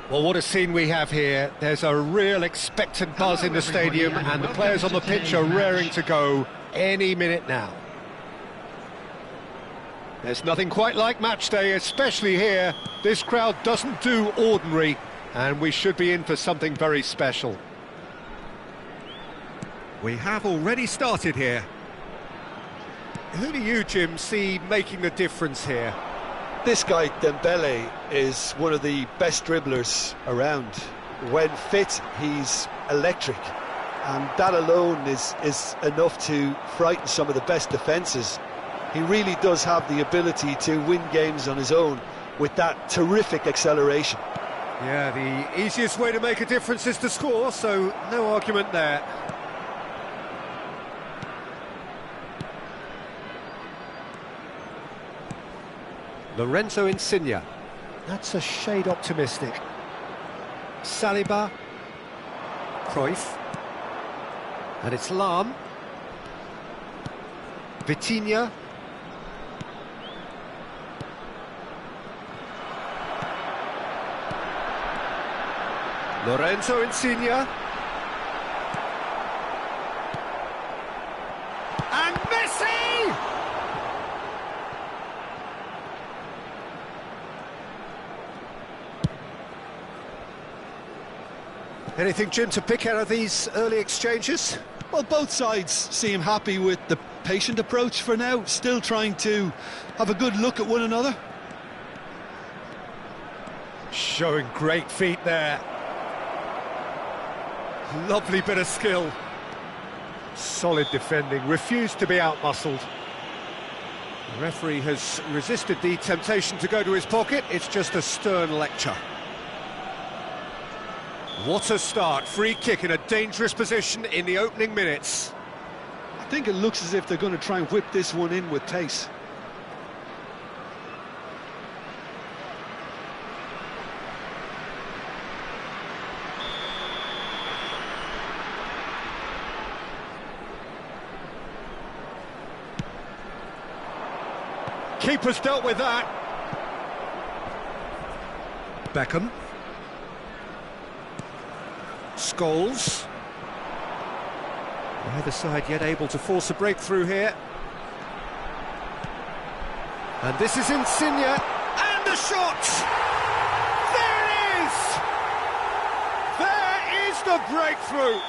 Well, what a scene we have here. There's a real expectant buzz in the stadium, and the players on the pitch are raring to go any minute now. There's nothing quite like match day, especially here. This crowd doesn't do ordinary, and we should be in for something very special. We have already started here. Who do you, Jim, see making the difference here? This guy, Dembele, is one of the best dribblers around. When fit, he's electric. And that alone is enough to frighten some of the best defences. He really does have the ability to win games on his own with that terrific acceleration. Yeah, the easiest way to make a difference is to score, so no argument there. Lorenzo Insigne. That's a shade optimistic. Saliba. Cruyff. And it's Lahm. Vitinha. Lorenzo Insigne. And Messi! Anything, Jim, to pick out of these early exchanges? Well, both sides seem happy with the patient approach for now, still trying to have a good look at one another. Showing great feet there. Lovely bit of skill. Solid defending, refused to be out-muscled. The referee has resisted the temptation to go to his pocket. It's just a stern lecture. What a start. Free kick in a dangerous position in the opening minutes. I think it looks as if they're going to try and whip this one in with pace. Keeper's dealt with that. Beckham. Scholes. Neither side yet able to force a breakthrough here. And this is Insigne. And the shot! There it is! There is the breakthrough!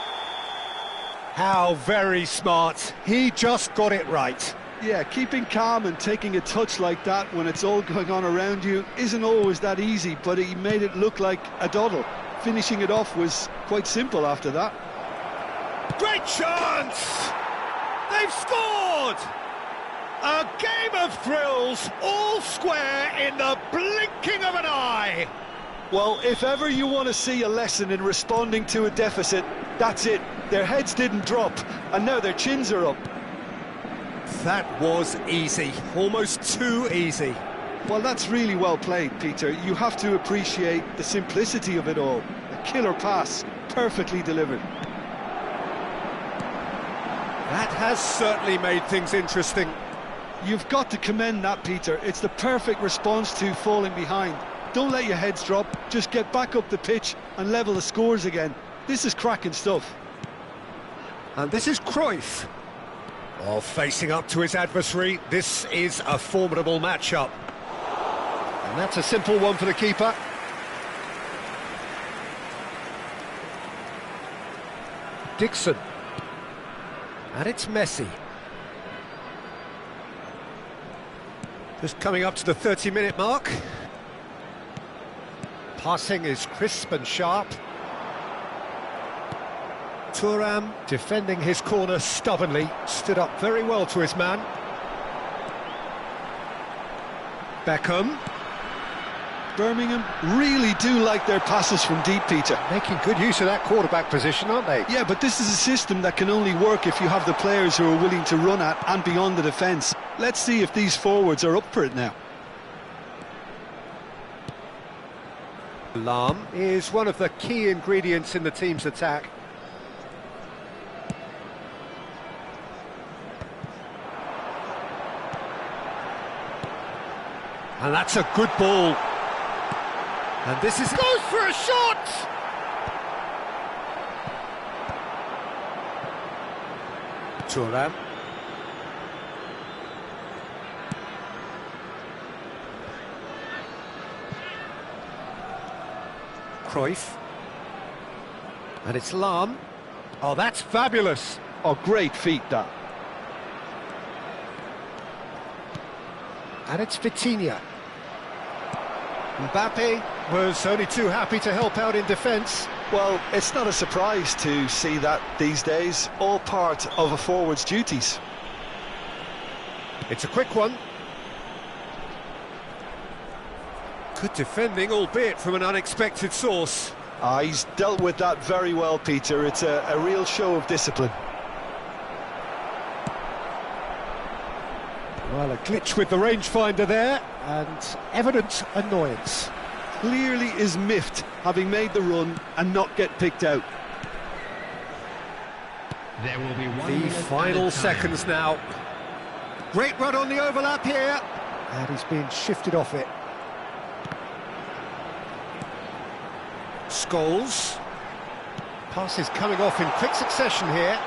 How very smart. He just got it right. Yeah, keeping calm and taking a touch like that when it's all going on around you isn't always that easy, but he made it look like a doddle. Finishing it off was quite simple after that. Great chance! They've scored! A game of thrills, all square in the blinking of an eye! Well, if ever you want to see a lesson in responding to a deficit, that's it. Their heads didn't drop, and now their chins are up. That was easy, almost too easy. Well, that's really well played, Peter. You have to appreciate the simplicity of it all. A killer pass, perfectly delivered. That has certainly made things interesting. You've got to commend that, Peter. It's the perfect response to falling behind. Don't let your heads drop, just get back up the pitch and level the scores again. This is cracking stuff. And this is Cruyff. Well, facing up to his adversary, this is a formidable matchup. And that's a simple one for the keeper. Dixon. And it's Messi. Just coming up to the 30-minute mark. Passing is crisp and sharp. Thuram defending his corner stubbornly, stood up very well to his man. Beckham. Birmingham really do like their passes from deep, Peter. Making good use of that quarterback position, aren't they? Yeah, but this is a system that can only work if you have the players who are willing to run at and beyond the defence. Let's see if these forwards are up for it now. Lahm is one of the key ingredients in the team's attack. And that's a good ball. And this is... goes for a shot! Thuram. Cruyff. And it's Lahm. Oh, that's fabulous. Oh, great feat, that. And it's Vitinha. Mbappe was only too happy to help out in defence. Well, it's not a surprise to see that these days, all part of a forward's duties. It's a quick one. Good defending, albeit from an unexpected source. He's dealt with that very well, Peter. It's a real show of discipline. Well, a glitch with the rangefinder there, and evident annoyance. Clearly is miffed, having made the run and not get picked out. There will be one The final seconds now. Great run on the overlap here. And he's being shifted off it. Scholes. Passes coming off in quick succession here.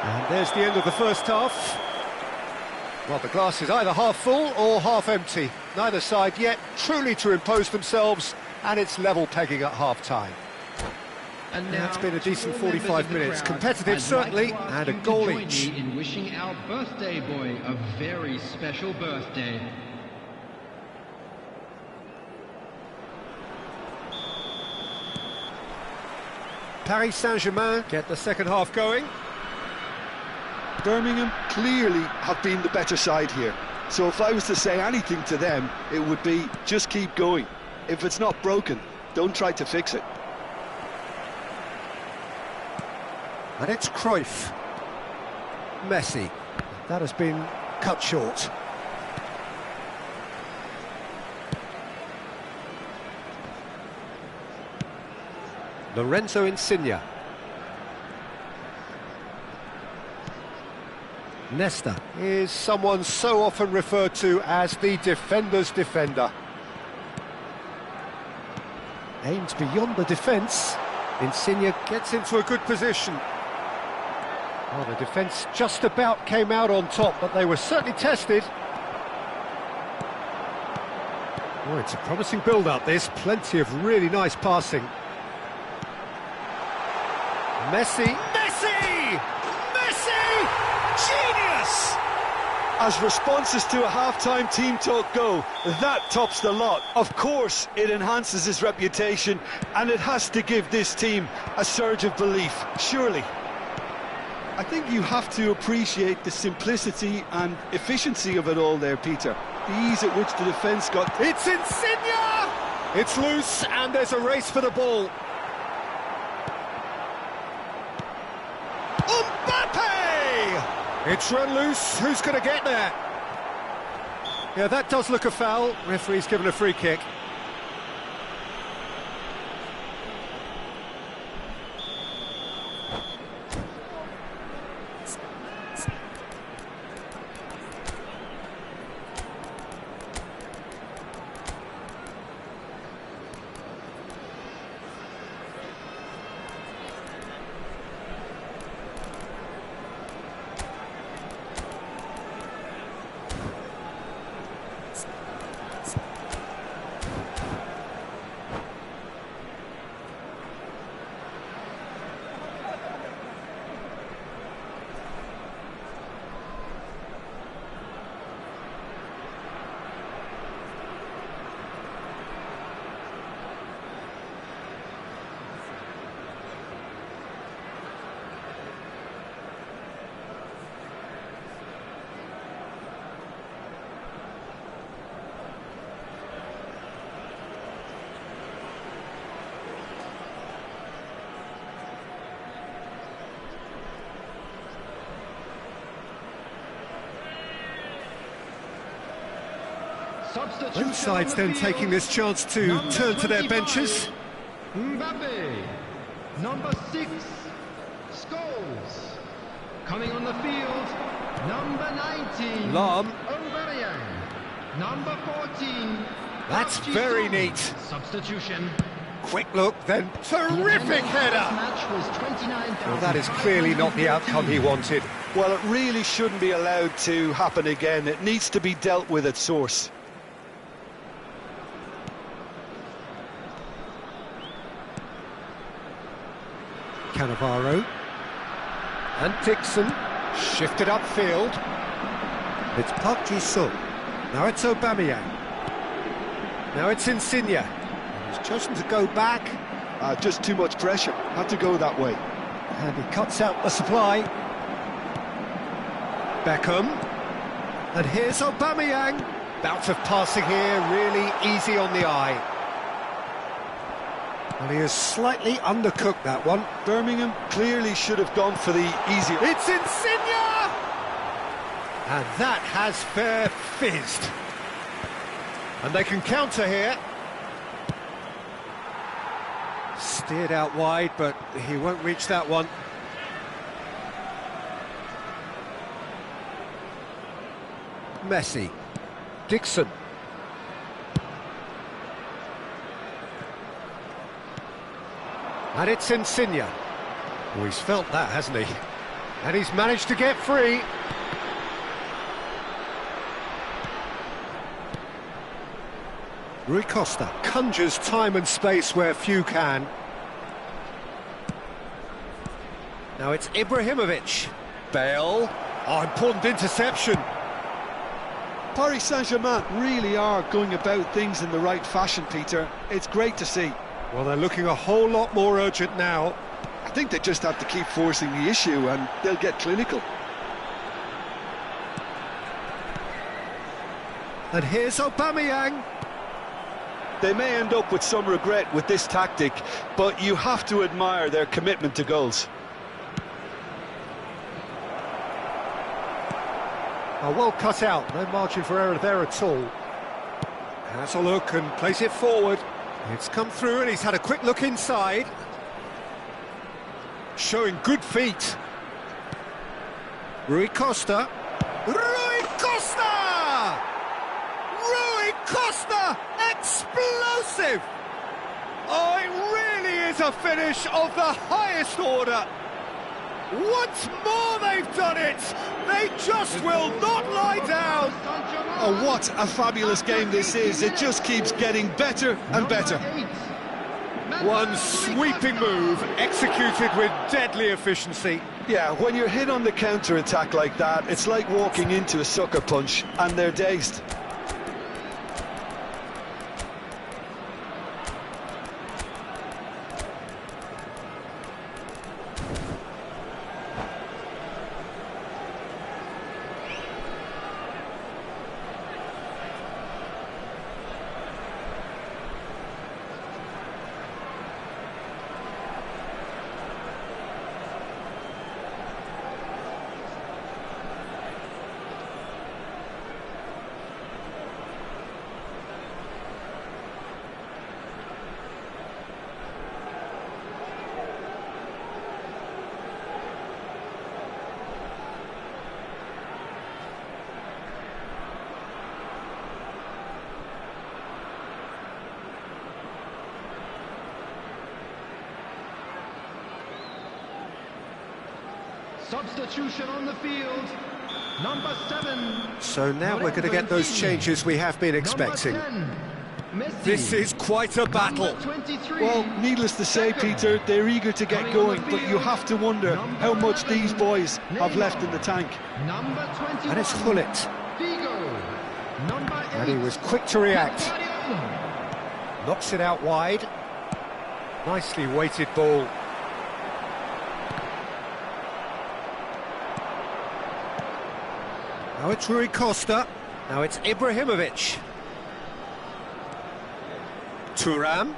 And there's the end of the first half. Well, the glass is either half full or half empty. Neither side yet truly to impose themselves, and it's level pegging at half-time. And now it's been a decent 45 minutes. Competitive, certainly, and a goal each. In wishing our birthday boy a very special birthday. Paris Saint-Germain get the second half going. Birmingham clearly have been the better side here. So if I was to say anything to them, it would be just keep going. If it's not broken, don't try to fix it. And it's Cruyff. Messi. That has been cut short. Lorenzo Insigne. Nesta is someone so often referred to as the defender's defender. Aims beyond the defence. Insigne gets into a good position. Well, the defence just about came out on top, but they were certainly tested. Oh, it's a promising build-up, this. Plenty of really nice passing. Messi! Messi! Messi! Genius! As responses to a half-time team talk go, that tops the lot. Of course, it enhances his reputation, and it has to give this team a surge of belief, surely. I think you have to appreciate the simplicity and efficiency of it all there, Peter. The ease at which the defence got... It's Insigne! It's loose, and there's a race for the ball. Mbappe! It's run loose. Who's going to get there? Yeah, that does look a foul. Referee's given a free kick. Both sides then taking this chance to turn to their benches. Mbappe, number 6, Scholes. Coming on the field, number 19, Lahm. Aubameyang. Number 14, That's very neat. Substitution. Quick look, then terrific header. Match was 29,000. Well, that is clearly not the outcome he wanted. Well, it really shouldn't be allowed to happen again. It needs to be dealt with at source. Cannavaro. And Dixon. Shifted upfield. It's Park Ji-sung. Now it's Aubameyang. Now it's Insigne. He's chosen to go back. Just too much pressure. Had to go that way. And he cuts out the supply. Beckham. And here's Aubameyang. Bout of passing here, really easy on the eye. Well, he has slightly undercooked that one. Birmingham clearly should have gone for the easier... It's Insigne! And that has fair fizzed. And they can counter here. Steered out wide, but he won't reach that one. Messi. Dixon. And it's Insigne. Oh, he's felt that, hasn't he? And he's managed to get free. Rui Costa conjures time and space where few can. Now it's Ibrahimovic. Bale. Oh, important interception. Paris Saint-Germain really are going about things in the right fashion, Peter. It's great to see. Well, they're looking a whole lot more urgent now. I think they just have to keep forcing the issue and they'll get clinical. And here's Aubameyang. They may end up with some regret with this tactic, but you have to admire their commitment to goals. Oh, well cut out, no margin for error there at all. Has a look and plays it forward. It's come through and he's had a quick look inside. Showing good feet. Rui Costa. Rui Costa! Rui Costa! Explosive! Oh, it really is a finish of the highest order. Once more they've done it! They just will not lie down! Oh, what a fabulous game this is. It just keeps getting better and better. One sweeping move, executed with deadly efficiency. Yeah, when you're hit on the counter-attack like that, it's like walking into a sucker punch, and they're dazed. Substitution on the field. Number 7. So now we're going to get those changes we have been expecting. This is quite a battle. Well, needless to say, Peter, they're eager to get going, but you have to wonder how much these boys have left in the tank. And it's Hullet. And he was quick to react. Knocks it out wide. Nicely weighted ball. Now it's Rui Costa. Now it's Ibrahimovic. Thuram.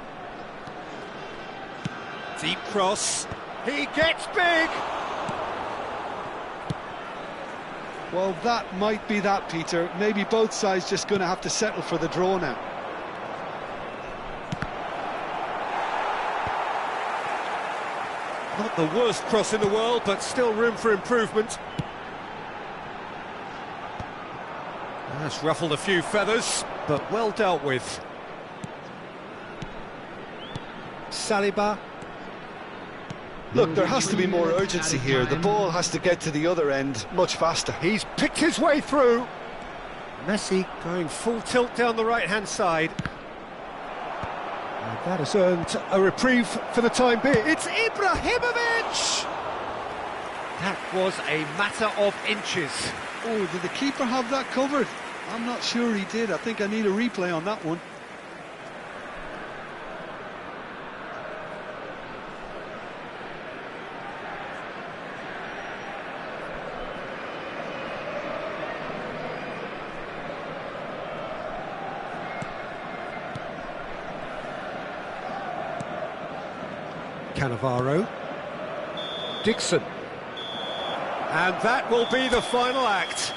Deep cross. He gets big. Well, that might be that, Peter. Maybe both sides just going to have to settle for the draw now. Not the worst cross in the world, but still room for improvement. That's ruffled a few feathers, but well dealt with. Saliba. Look, there has to be more urgency here. The ball has to get to the other end much faster. He's picked his way through. Messi going full tilt down the right-hand side. And that has earned a reprieve for the time being. It's Ibrahimovic! That was a matter of inches. Oh, did the keeper have that covered? I'm not sure he did. I think I need a replay on that one. Cannavaro. Dixon. And that will be the final act.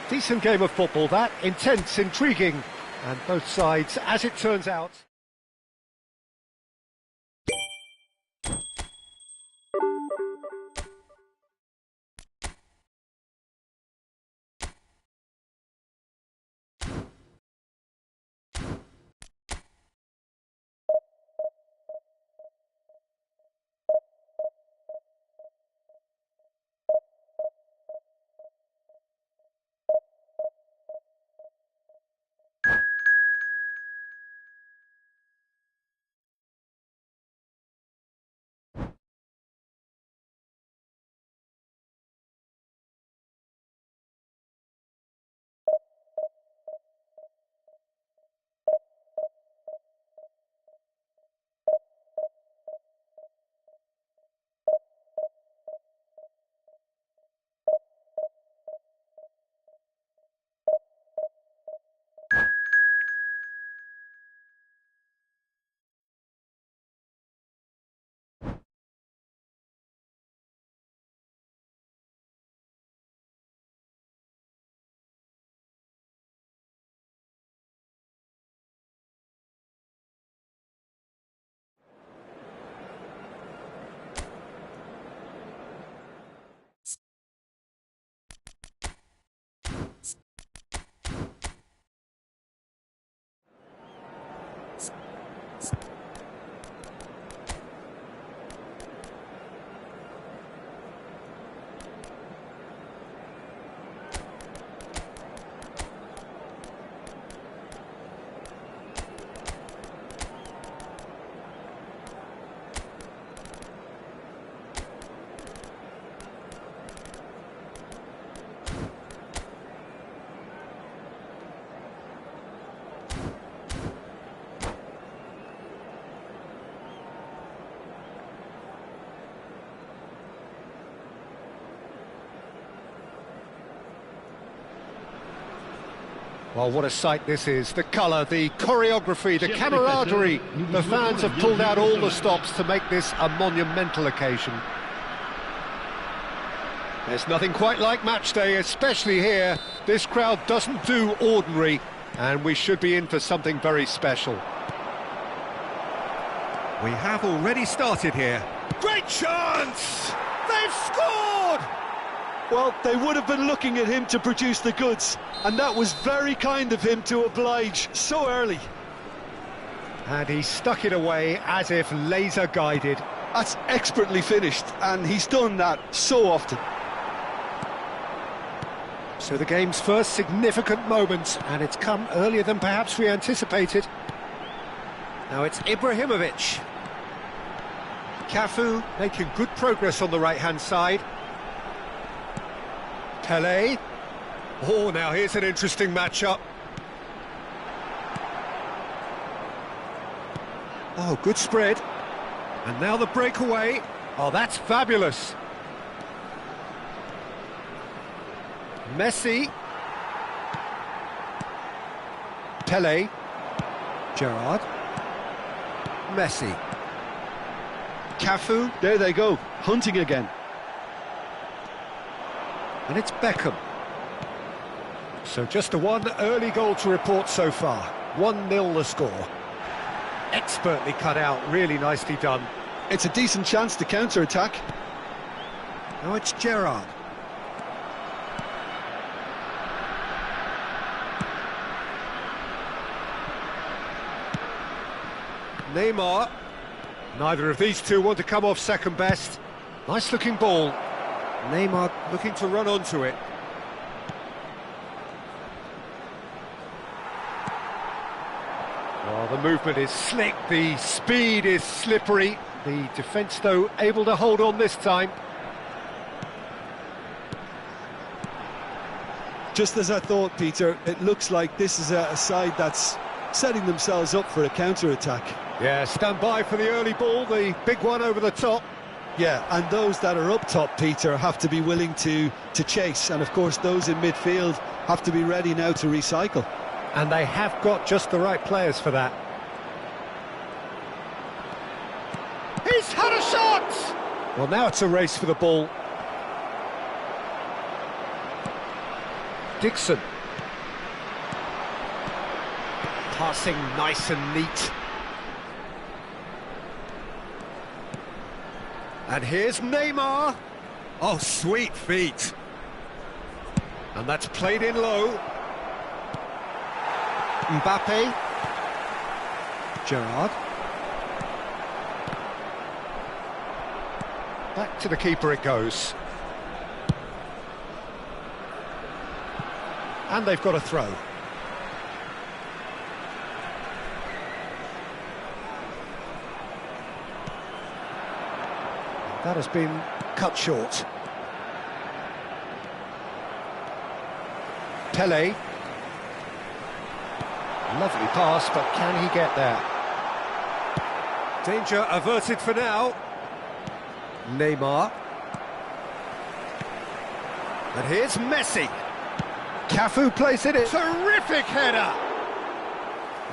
Decent game of football, that. Intense, intriguing. And both sides, as it turns out... Well, what a sight this is. The colour, the choreography, the camaraderie. The fans have pulled out all the stops to make this a monumental occasion. There's nothing quite like match day, especially here. This crowd doesn't do ordinary, and we should be in for something very special. We have already started here. Great chance! They've scored! Well, they would have been looking at him to produce the goods, and that was very kind of him to oblige so early. And he stuck it away as if laser-guided. That's expertly finished, and he's done that so often. So the game's first significant moment, and it's come earlier than perhaps we anticipated. Now it's Ibrahimovic. Cafu making good progress on the right-hand side. Pelé. Oh, now here's an interesting matchup. Oh, good spread. And now the breakaway. Oh, that's fabulous. Messi. Pelé. Gerrard. Messi. Cafu. There they go, hunting again. And it's Beckham. So just a one early goal to report so far. 1-0 the score. Expertly cut out, really nicely done. It's a decent chance to counter-attack. Now it's Gerrard. Neymar. Neither of these two want to come off second best. Nice looking ball. Neymar looking to run onto it. Well, the movement is slick, the speed is slippery. The defence, though, able to hold on this time. Just as I thought, Peter, it looks like this is a side that's setting themselves up for a counter-attack. Yeah, stand by for the early ball, the big one over the top. Yeah, and those that are up top, Peter, have to be willing to chase. And, of course, those in midfield have to be ready now to recycle. And they have got just the right players for that. He's had a shot! Well, now it's a race for the ball. Dixon. Passing nice and neat. And here's Neymar. Oh, sweet feet. And that's played in low. Mbappe. Gerrard. Back to the keeper it goes. And they've got a throw. That has been cut short. Pele. Lovely pass, but can he get there? Danger averted for now. Neymar. And here's Messi. Cafu plays it in. Terrific header!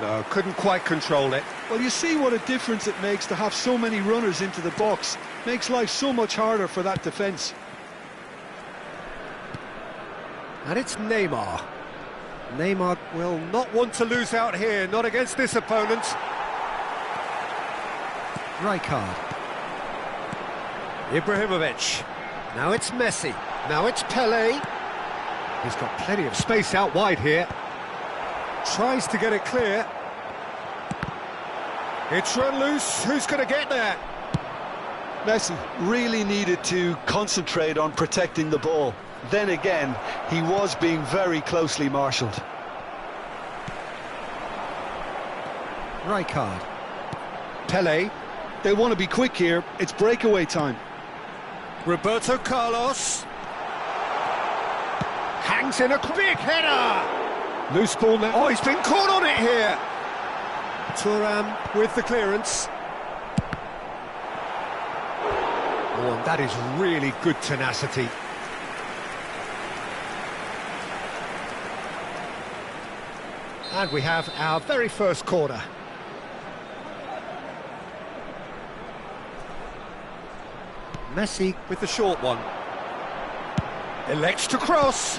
No, couldn't quite control it. Well, you see what a difference it makes to have so many runners into the box. Makes life so much harder for that defence. And it's Neymar. Neymar will not want to lose out here, not against this opponent. Rijkaard. Ibrahimovic. Now it's Messi. Now it's Pele. He's got plenty of space out wide here. Tries to get it clear. It's run loose. Who's going to get there? Messi really needed to concentrate on protecting the ball. Then again, he was being very closely marshalled. Rijkaard. Pele. They want to be quick here. It's breakaway time. Roberto Carlos. Hangs in a big header. Loose ball now. Oh, he's been caught on it here. Thuram with the clearance. Oh, and that is really good tenacity. And we have our very first corner. Messi with the short one. Elects to cross.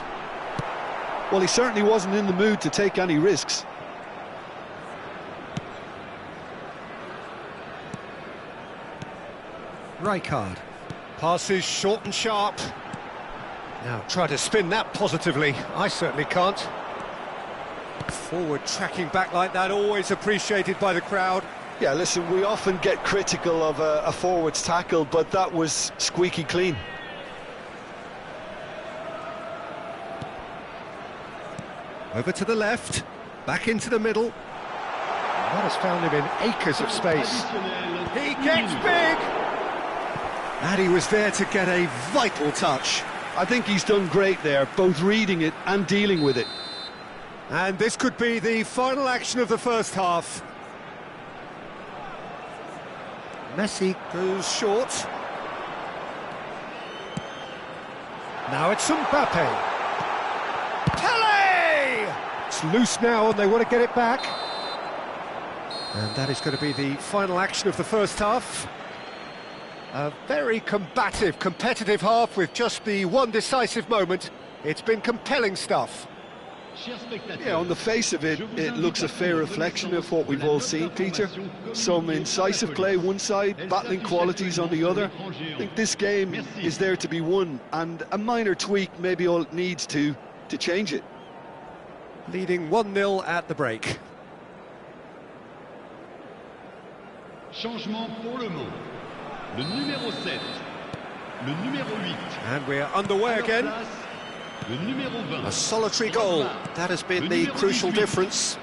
Well, he certainly wasn't in the mood to take any risks. Rijkaard. Passes short and sharp. Now try to spin that positively. I certainly can't. Forward tracking back like that, always appreciated by the crowd. Yeah, listen, we often get critical of a forward's tackle, but that was squeaky clean. Over to the left, back into the middle. That has found him in acres of space. He gets big! And he was there to get a vital touch. I think he's done great there, both reading it and dealing with it. And this could be the final action of the first half. Messi goes short. Now it's Mbappe. Pele! It's loose now and they want to get it back. And that is going to be the final action of the first half. A very combative, competitive half with just the one decisive moment. It's been compelling stuff. Yeah, on the face of it, it looks a fair reflection of what we've all seen, Peter. Some incisive play one side, battling qualities on the other. I think this game is there to be won, and a minor tweak maybe all it needs to change it. Leading 1-0 at the break. Changement pour le mot. Le numéro 7. Le numéro 8. And we're underway again. Le numéro 20. A solitary goal. That has been the crucial difference.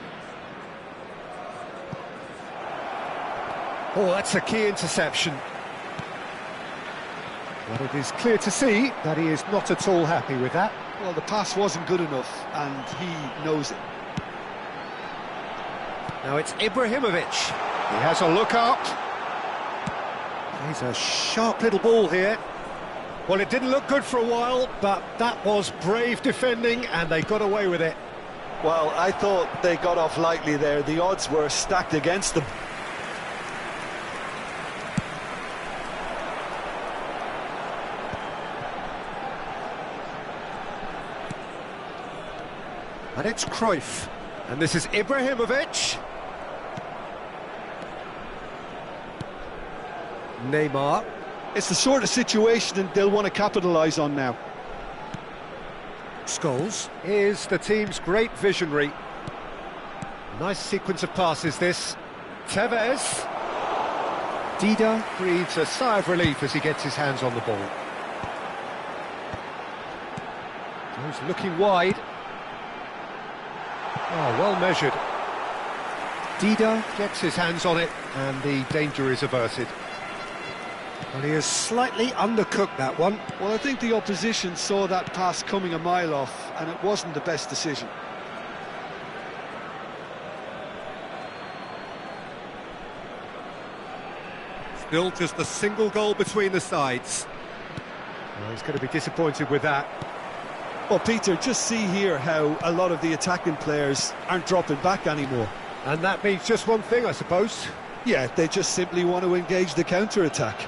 Oh, that's a key interception. But it is clear to see that he is not at all happy with that. Well, the pass wasn't good enough, and he knows it. Now it's Ibrahimovic. He has a look up. He's a sharp little ball here. Well, it didn't look good for a while, but that was brave defending, and they got away with it. Well, I thought they got off lightly there. The odds were stacked against them. And it's Cruyff. And this is Ibrahimovic. Neymar. It's the sort of situation that they'll want to capitalise on now. Scholes is the team's great visionary. Nice sequence of passes, this. Tevez. Dida breathes a sigh of relief as he gets his hands on the ball. He's looking wide. Oh, well measured. Dida gets his hands on it, and the danger is averted. Well, he has slightly undercooked that one. Well, I think the opposition saw that pass coming a mile off, and it wasn't the best decision. Still just a single goal between the sides. Well, he's going to be disappointed with that. Well, Peter, just see here how a lot of the attacking players aren't dropping back anymore. And that means just one thing, I suppose. Yeah, they just simply want to engage the counter-attack.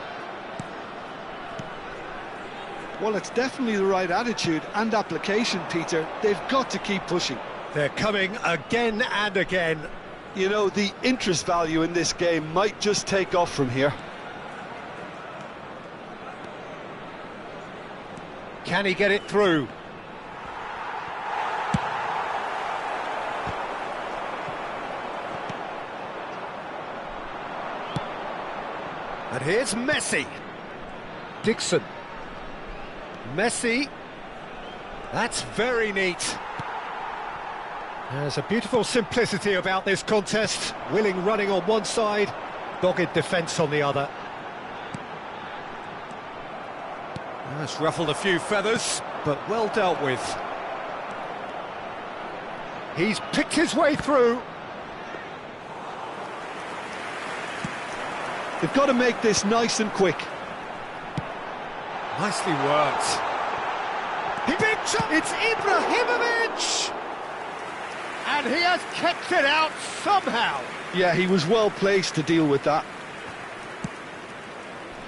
Well, it's definitely the right attitude and application, Peter. They've got to keep pushing. They're coming again and again. You know, the interest value in this game might just take off from here. Can he get it through? And here's Messi. Dixon. Messi. That's very neat. There's a beautiful simplicity about this contest. Willing running on one side, dogged defence on the other. That's ruffled a few feathers, but well dealt with. He's picked his way through. They've got to make this nice and quick. Nicely worked. He picks up. It's Ibrahimovic! And he has kept it out somehow. Yeah, he was well placed to deal with that.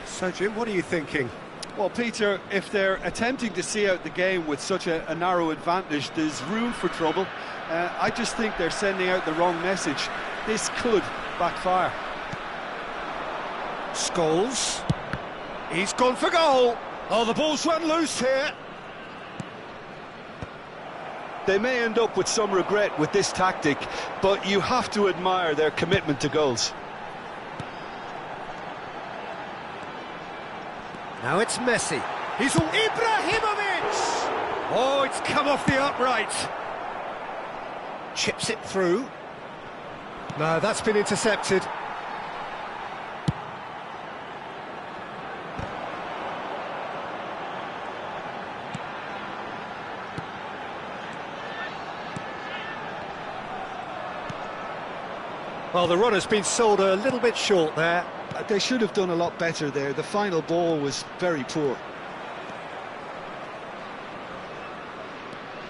So, Jim, what are you thinking? Well, Peter, if they're attempting to see out the game with such a narrow advantage, there's room for trouble. I just think they're sending out the wrong message. This could backfire. Scholes. He's gone for goal. Oh, the ball's run loose here. They may end up with some regret with this tactic, but you have to admire their commitment to goals. Now it's Messi. He's all Ibrahimovic! Oh, it's come off the upright. Chips it through. No, that's been intercepted. Well, the runner's been sold a little bit short there. They should have done a lot better there. The final ball was very poor.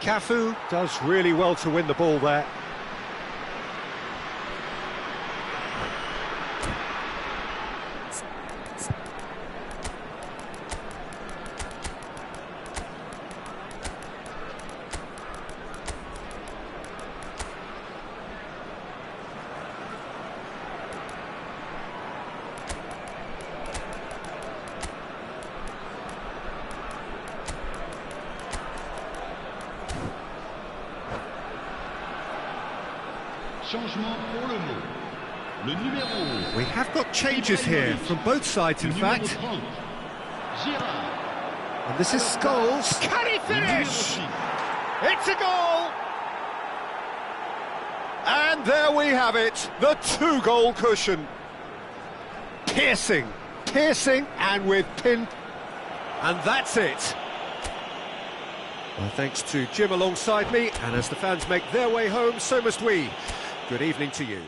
Cafu does really well to win the ball there. Changement pour le mot. Le numéro. We have got changes here from both sides, in Le numéro fact. 30. Girard. And this is Scholes. Can he Le numéro finish? 6. It's a goal! And there we have it, the two-goal cushion. Piercing, and with pin. And that's it. Well, thanks to Jim alongside me, and as the fans make their way home, so must we. Good evening to you.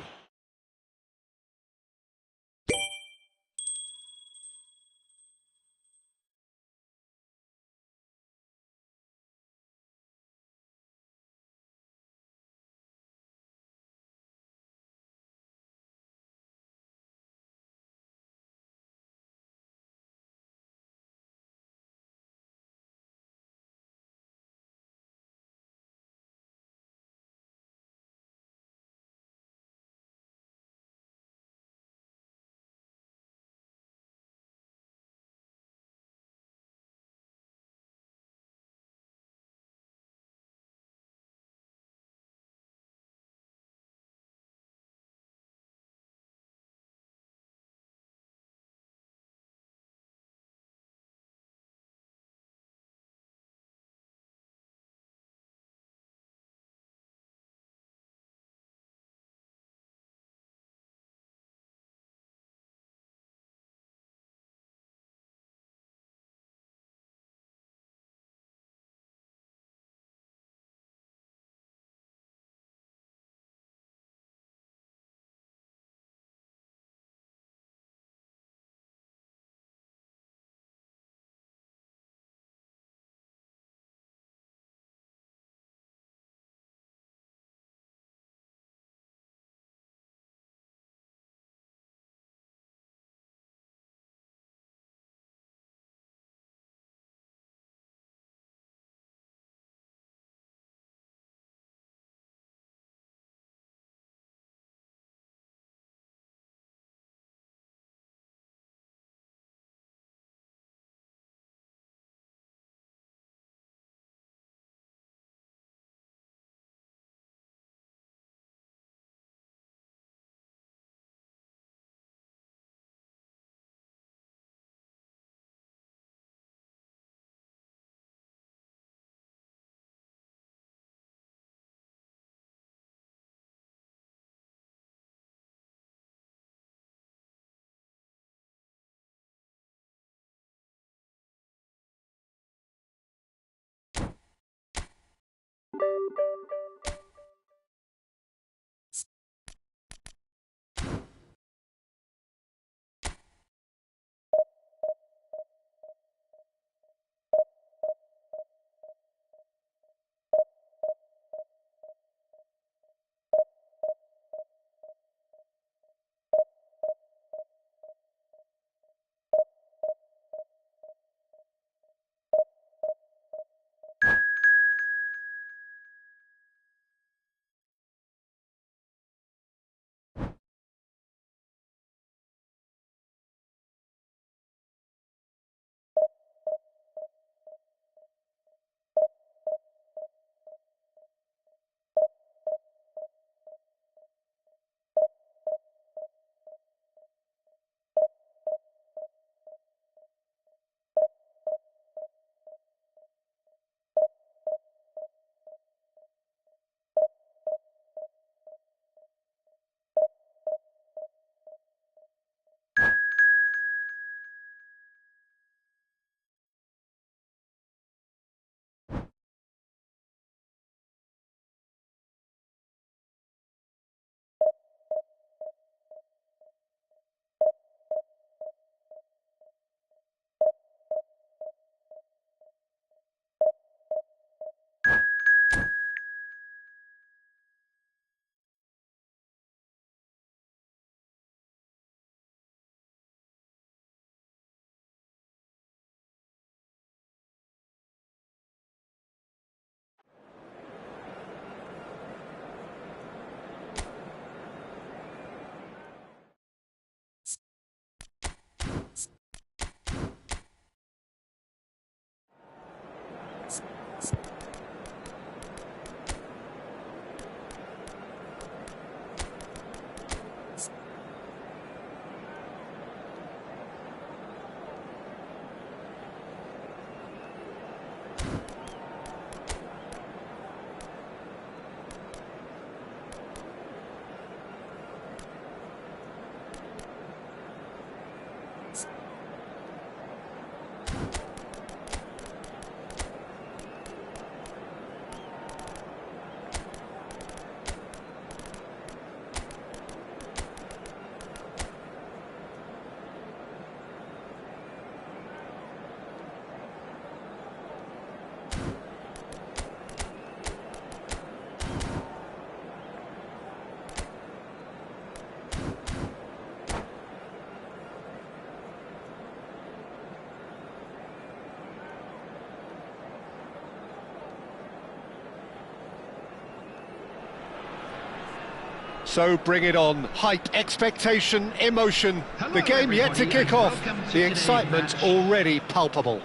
So bring it on. Hype, expectation, emotion. The game yet to kick off. The excitement already palpable.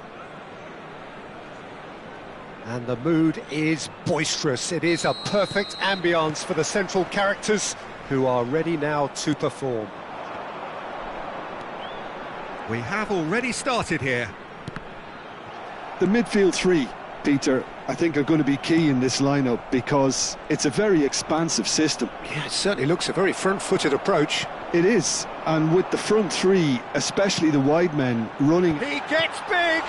And the mood is boisterous. It is a perfect ambience for the central characters who are ready now to perform. We have already started here. The midfield three, Peter, I think are going to be key in this lineup because it's a very expansive system. Yeah, it certainly looks a very front-footed approach. It is, and with the front three, especially the wide men, running... He gets big!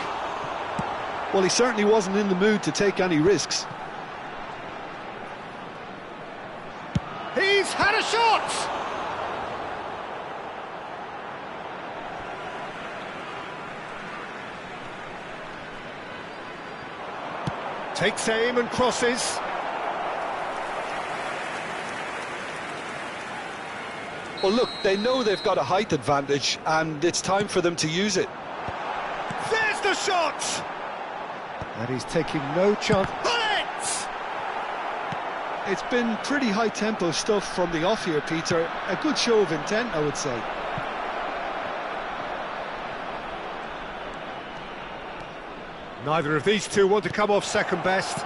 Well, he certainly wasn't in the mood to take any risks. He's had a shot! Takes aim and crosses. Well, look, they know they've got a height advantage, and it's time for them to use it. There's the shot! And he's taking no chance. Bullet! It's been pretty high-tempo stuff from the off here, Peter. A good show of intent, I would say. Neither of these two want to come off second best.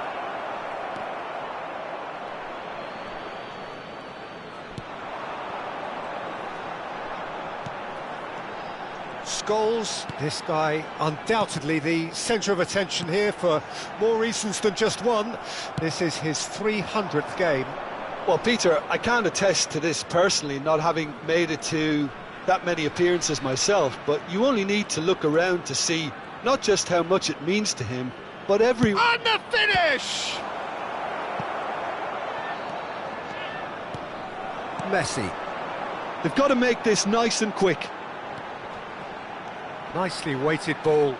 Scholes, this guy undoubtedly the centre of attention here for more reasons than just one. This is his 300th game. Well, Peter, I can't attest to this personally, not having made it to that many appearances myself, but you only need to look around to see not just how much it means to him, but every... And the finish! Messi. They've got to make this nice and quick. Nicely weighted ball.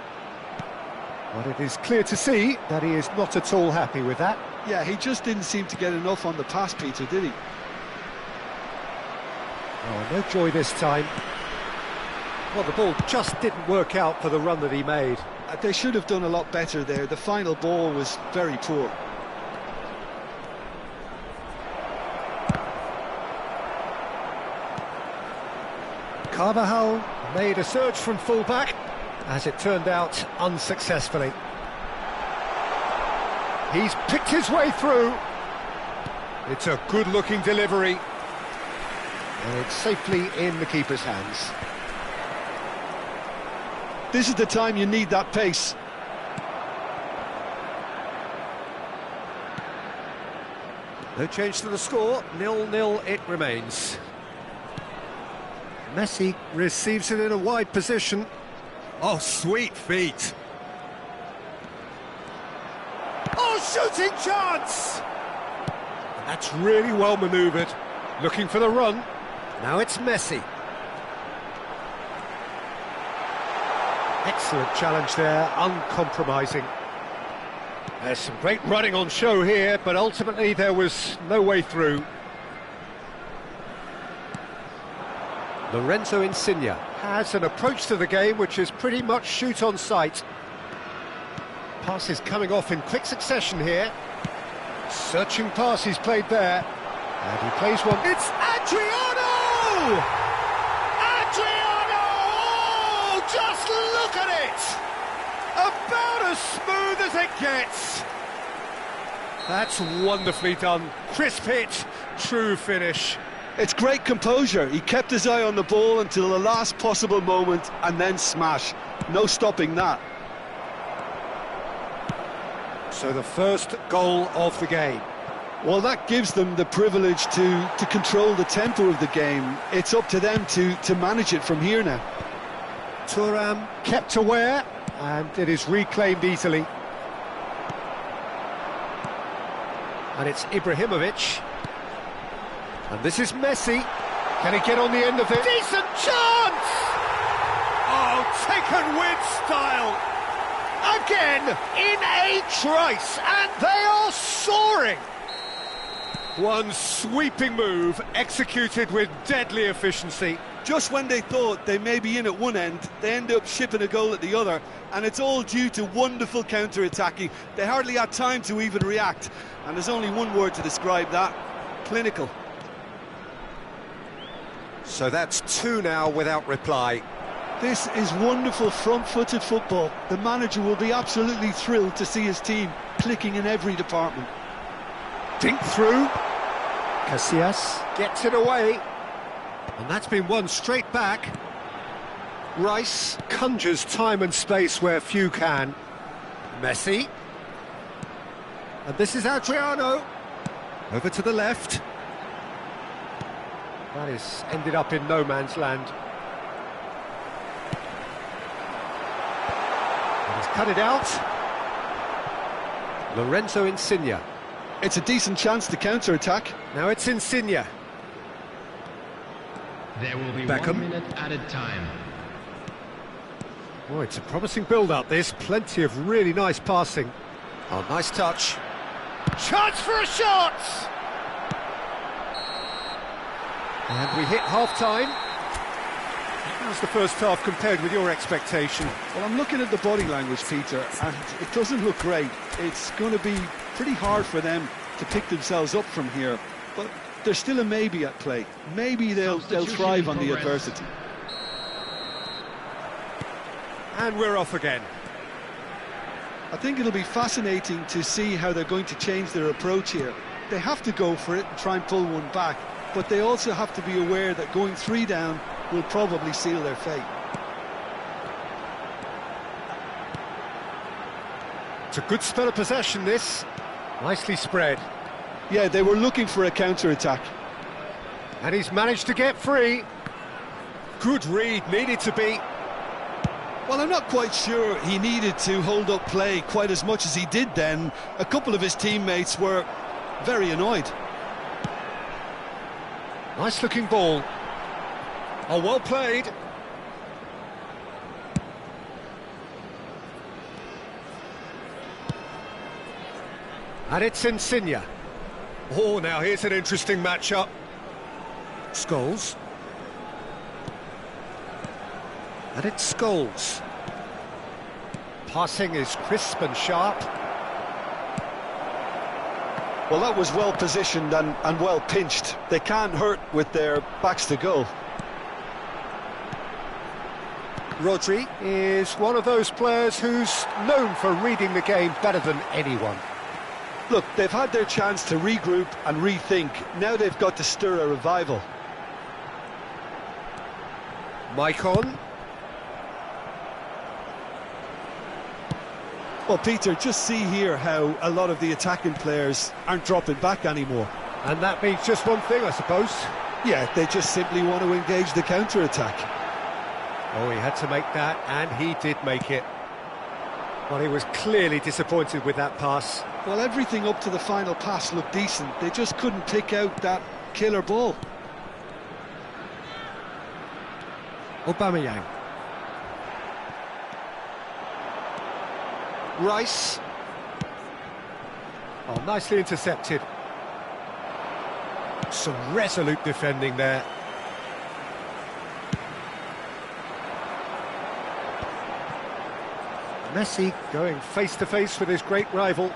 But it is clear to see that he is not at all happy with that. Yeah, he just didn't seem to get enough on the pass, Peter, did he? Oh, no joy this time. Well, the ball just didn't work out for the run that he made. They should have done a lot better there. The final ball was very poor. Carvajal made a surge from full-back, as it turned out unsuccessfully. He's picked his way through. It's a good-looking delivery. And it's safely in the keeper's hands. This is the time you need that pace. No change to the score, 0-0 it remains. Messi receives it in a wide position. Oh, sweet feet. Oh, shooting chance! And that's really well manoeuvred. Looking for the run. Now it's Messi. Excellent challenge there, uncompromising. There's some great running on show here, but ultimately there was no way through. Lorenzo Insigne has an approach to the game which is pretty much shoot on sight. Passes coming off in quick succession here. Searching pass he's played there. And he plays one. It's Adriano! Adriano! Oh, just look at it! About as smooth as it gets. That's wonderfully done. Crisp hit, true finish. It's great composure. He kept his eye on the ball until the last possible moment and then smash. No stopping that. So the first goal of the game. Well, that gives them the privilege to control the tempo of the game. It's up to them to manage it from here now. Thuram kept aware, and it is reclaimed easily. And it's Ibrahimovic. And this is Messi. Can he get on the end of it? Decent chance! Oh, taken with style. Again, in a trice, and they are soaring. One sweeping move, executed with deadly efficiency. Just when they thought they may be in at one end, they end up shipping a goal at the other, and it's all due to wonderful counter-attacking. They hardly had time to even react, and there's only one word to describe that: clinical. So that's two now without reply. This is wonderful front-footed football. The manager will be absolutely thrilled to see his team clicking in every department. Dink through. Casillas gets it away. And that's been won straight back. Rice conjures time and space where few can. Messi. And this is Adriano. Over to the left. That is ended up in no man's land. And he's cut it out. Lorenzo Insigne. It's a decent chance to counter-attack. Now it's Insigne. There will be Beckham. 1 minute added time. Oh, it's a promising build-up, this. Plenty of really nice passing. Oh, nice touch. Chance for a shot! And we hit half-time. How's the first half compared with your expectation? Well, I'm looking at the body language, Peter, and it doesn't look great. It's going to be pretty hard for them to pick themselves up from here, but there's still a maybe at play. Maybe they'll thrive on the adversity. And we're off again. I think it'll be fascinating to see how they're going to change their approach here. They have to go for it and try and pull one back, but they also have to be aware that going 3 down will probably seal their fate. It's a good spell of possession, this. Nicely spread. Yeah, they were looking for a counter-attack. And he's managed to get free. Good read, needed to be. Well, I'm not quite sure he needed to hold up play quite as much as he did then. A couple of his teammates were very annoyed. Nice looking ball. Oh, well played. And it's Insigne. Oh, now here's an interesting matchup. Scholes. And it's Scholes. Passing is crisp and sharp. Well, that was well positioned and well pinched. They can't hurt with their backs to goal. Rodri is one of those players who's known for reading the game better than anyone. Look, they've had their chance to regroup and rethink. Now they've got to stir a revival. Maicon. Well, Peter, just see here how a lot of the attacking players aren't dropping back anymore. And that means just one thing, I suppose. Yeah, they just simply want to engage the counter-attack. Oh, he had to make that, and he did make it. Well, he was clearly disappointed with that pass. Well, everything up to the final pass looked decent. They just couldn't pick out that killer ball. Aubameyang. Rice. Oh, nicely intercepted. Some resolute defending there. Messi going face-to-face with his great rival.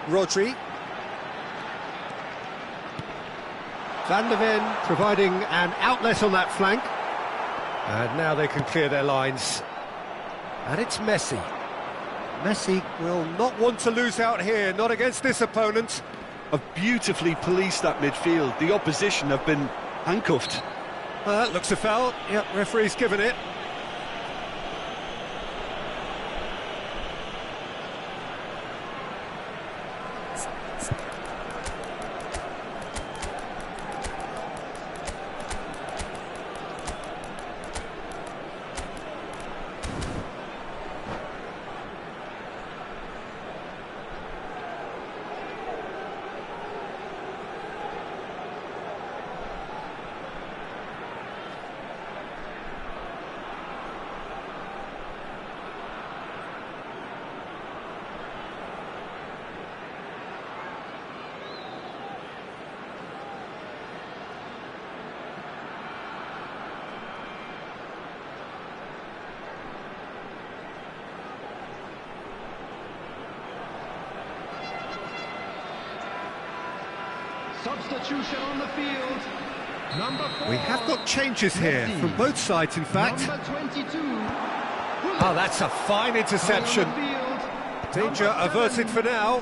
Rodri. Van de Ven providing an outlet on that flank. And now they can clear their lines. And it's Messi. Messi will not want to lose out here, not against this opponent. Have beautifully policed that midfield. The opposition have been handcuffed. That looks a foul. Yep, referee's given it. Substitution on the field. We have got changes here from both sides, in fact. Oh, that's a fine interception. Danger averted for now.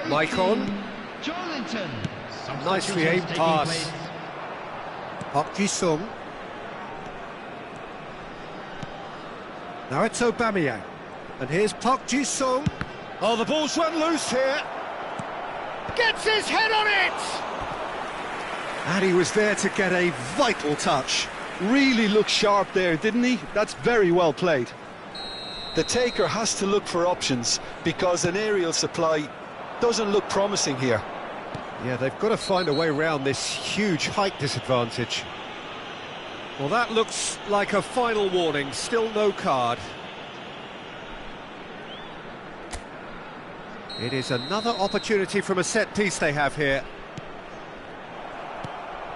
Mike on. Nicely aimed pass. Park Ji-sung. Now it's Aubameyang. And here's Park Ji-sung. Oh, the ball's run loose here. Gets his head on it! And he was there to get a vital touch. Really looked sharp there, didn't he? That's very well played. The taker has to look for options because an aerial supply doesn't look promising here. Yeah, they've got to find a way around this huge height disadvantage. Well, that looks like a final warning. Still no card. It is another opportunity from a set piece they have here.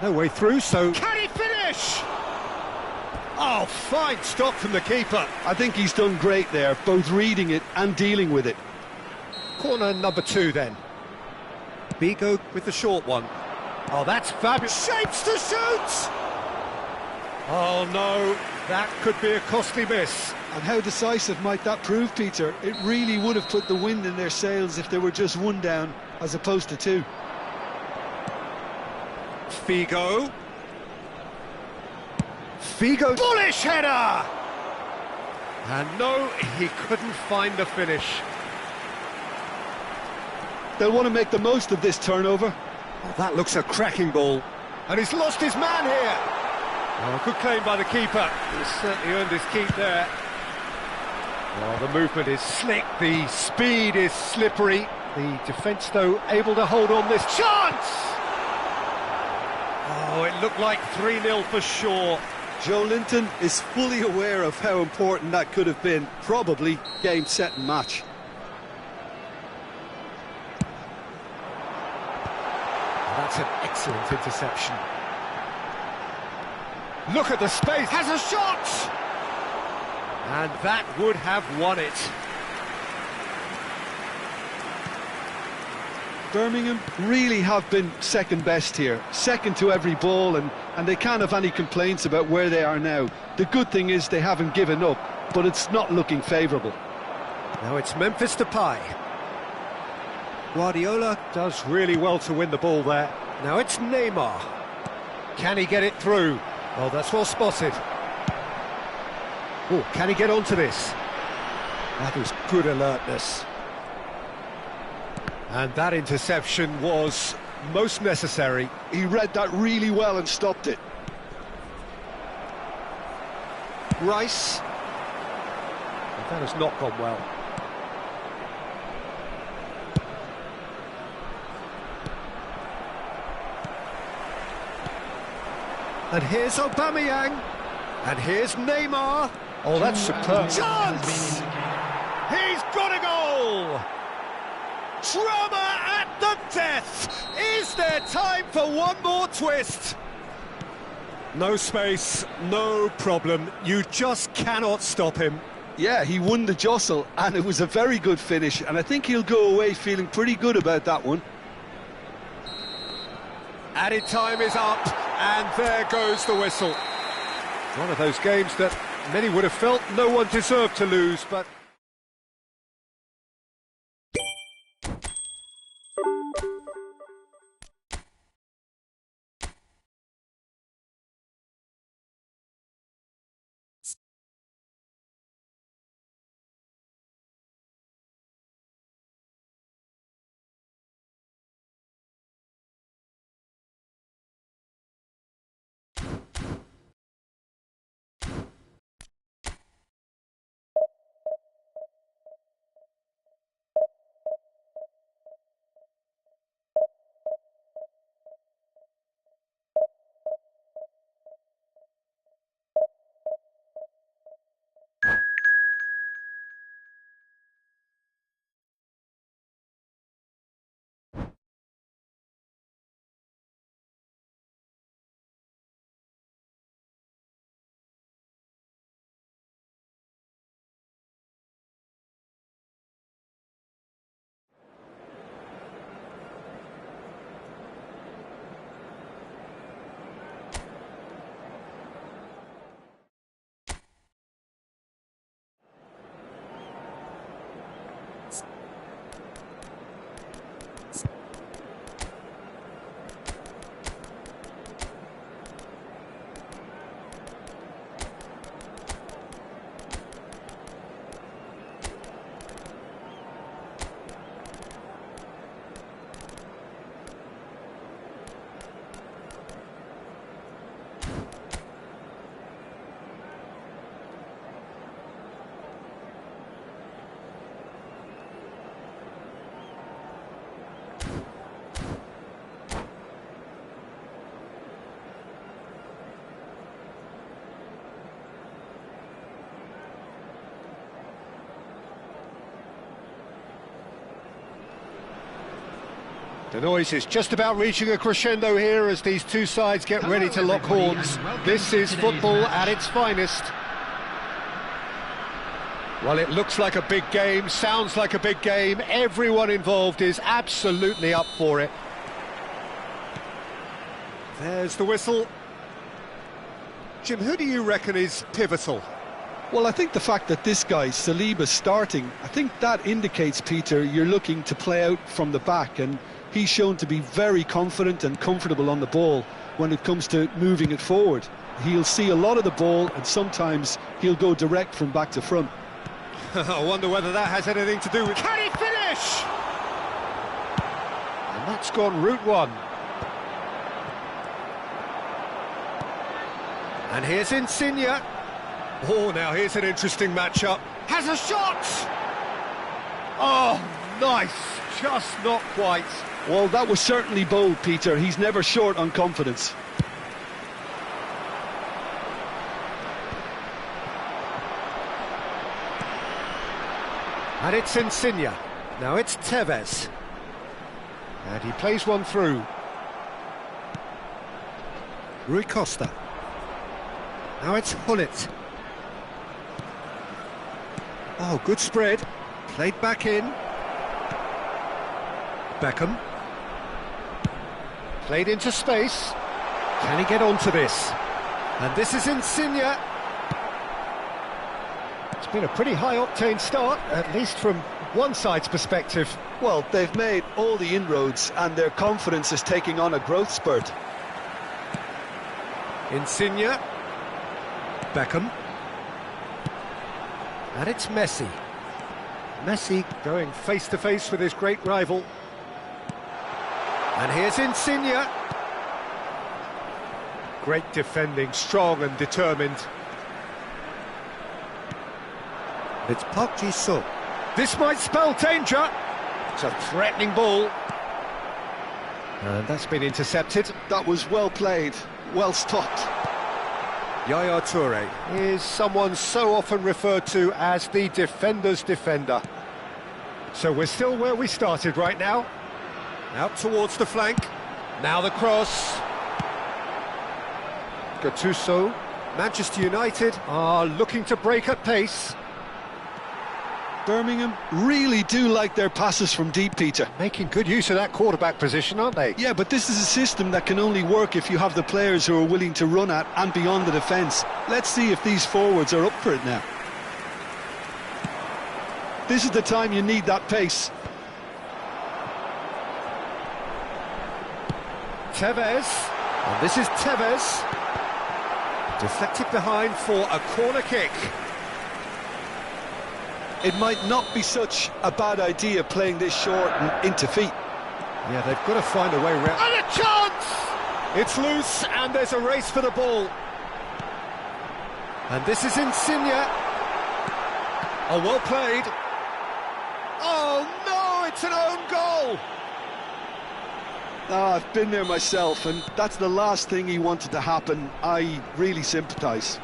No way through, so... Can he finish? Oh, fine stop from the keeper. I think he's done great there, both reading it and dealing with it. Corner number 2 then. Bigo with the short one. Oh, that's fabulous. Shapes to shoot! Oh, no, that could be a costly miss. And how decisive might that prove, Peter? It really would have put the wind in their sails if they were just one down as opposed to two. Figo. Figo. Bullish header! And no, he couldn't find the finish. They'll want to make the most of this turnover. Oh, that looks a cracking ball. And he's lost his man here. Oh, a good claim by the keeper. He's certainly earned his keep there. Oh, the movement is slick, the speed is slippery. The defence, though, able to hold on this chance! Oh, it looked like 3-0 for sure. Joe Linton is fully aware of how important that could have been. Probably game, set and match. That's an excellent interception. Look at the space, has a shot! And that would have won it. Birmingham really have been second best here, second to every ball, and they can't have any complaints about where they are now. The good thing is they haven't given up, but it's not looking favourable. Now it's Memphis Depay. Guardiola does really well to win the ball there. Now it's Neymar. Can he get it through? Oh, that's well spotted. Oh, can he get onto this? That was good alertness. And that interception was most necessary. He read that really well and stopped it. Rice. That has not gone well. And here's Aubameyang. And here's Neymar. Oh, that's superb. Chance! He's got a goal! Drama at the death! Is there time for one more twist? No space, no problem. You just cannot stop him. Yeah, he won the jostle, and it was a very good finish, and I think he'll go away feeling pretty good about that one. Added time is up, and there goes the whistle. One of those games that many would have felt no one deserved to lose, but... The noise is just about reaching a crescendo here as these two sides get ready to lock horns. This is football at its finest. Well, it looks like a big game, sounds like a big game. Everyone involved is absolutely up for it. There's the whistle. Jim, who do you reckon is pivotal? Well, I think the fact that this guy, Saliba's starting, I think that indicates, Peter, you're looking to play out from the back, and he's shown to be very confident and comfortable on the ball when it comes to moving it forward. He'll see a lot of the ball, and sometimes he'll go direct from back to front. I wonder whether that has anything to do with... Can he finish? And that's gone route one. And here's Insigne. Oh, now here's an interesting matchup. Has a shot! Oh, nice. Just not quite. Well, that was certainly bold, Peter. He's never short on confidence. And it's Insigne. Now it's Tevez. And he plays one through. Rui Costa. Now it's Hullet. Oh, good spread. Played back in. Beckham. Played into space. Can he get onto this? And this is Insigne. It's been a pretty high-octane start, at least from one side's perspective. Well, they've made all the inroads and their confidence is taking on a growth spurt. Insigne. Beckham. And it's Messi. Messi going face-to-face with his great rival. And here's Insigne. Great defending, strong and determined. It's Park Ji-sung. This might spell danger. It's a threatening ball. And that's been intercepted. That was well played, well stopped. Yaya Toure is someone so often referred to as the defender's defender. So we're still where we started right now. Out towards the flank. Now the cross. Gattuso. Manchester United are looking to break at pace. Birmingham really do like their passes from deep, Peter. Making good use of that quarterback position, aren't they? Yeah, but this is a system that can only work if you have the players who are willing to run at and beyond the defence. Let's see if these forwards are up for it now. This is the time you need that pace. Tevez. And this is Tevez. Deflected behind for a corner kick. It might not be such a bad idea playing this short and into feet. Yeah, they've got to find a way around. And a chance! It's loose, and there's a race for the ball. And this is Insigne. Oh, well played. Oh, no, it's an own goal! Oh, I've been there myself, and that's the last thing he wanted to happen. I really sympathise.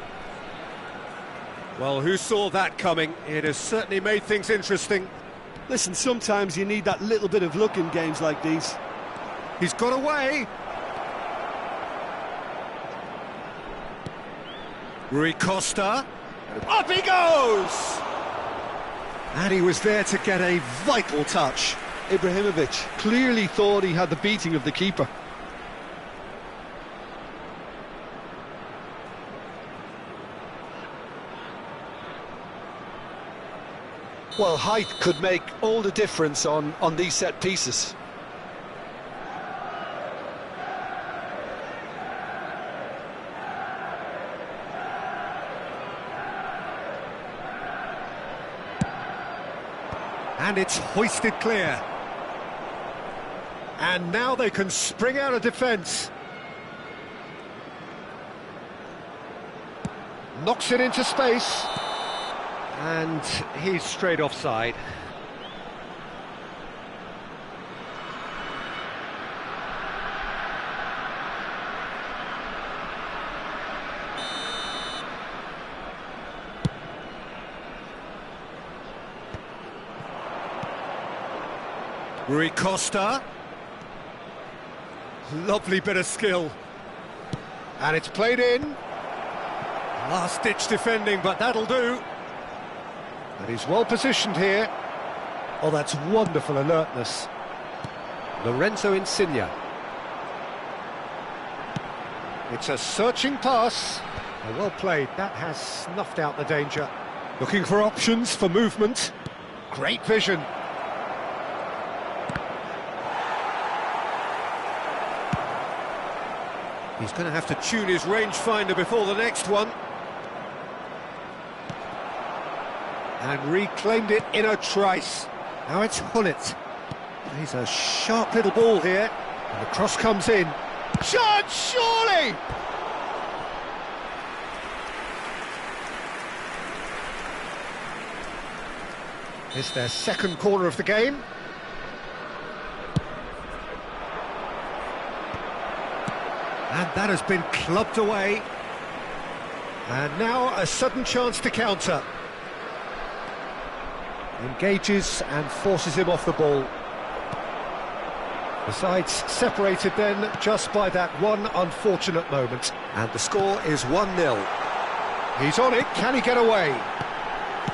Well, who saw that coming? It has certainly made things interesting. Listen, sometimes you need that little bit of luck in games like these. He's got away. Rui Costa. Up he goes! And he was there to get a vital touch. Ibrahimovic clearly thought he had the beating of the keeper. Well, height could make all the difference on these set pieces. And it's hoisted clear. And now they can spring out of defence. Knocks it into space. And he's straight offside. Rui Costa. Lovely bit of skill. And it's played in. Last-ditch defending, but that'll do. And he's well positioned here. Oh, that's wonderful alertness. Lorenzo Insigne. It's a searching pass. Oh, well played. That has snuffed out the danger. Looking for options for movement. Great vision. He's going to have to tune his rangefinder before the next one. And reclaimed it in a trice. Now it's Hullet. He's a sharp little ball here. And the cross comes in. Chance, surely! It's their second corner of the game. And that has been clubbed away. And now a sudden chance to counter. Engages and forces him off the ball. The sides separated then just by that one unfortunate moment. And the score is 1-0. He's on it, can he get away?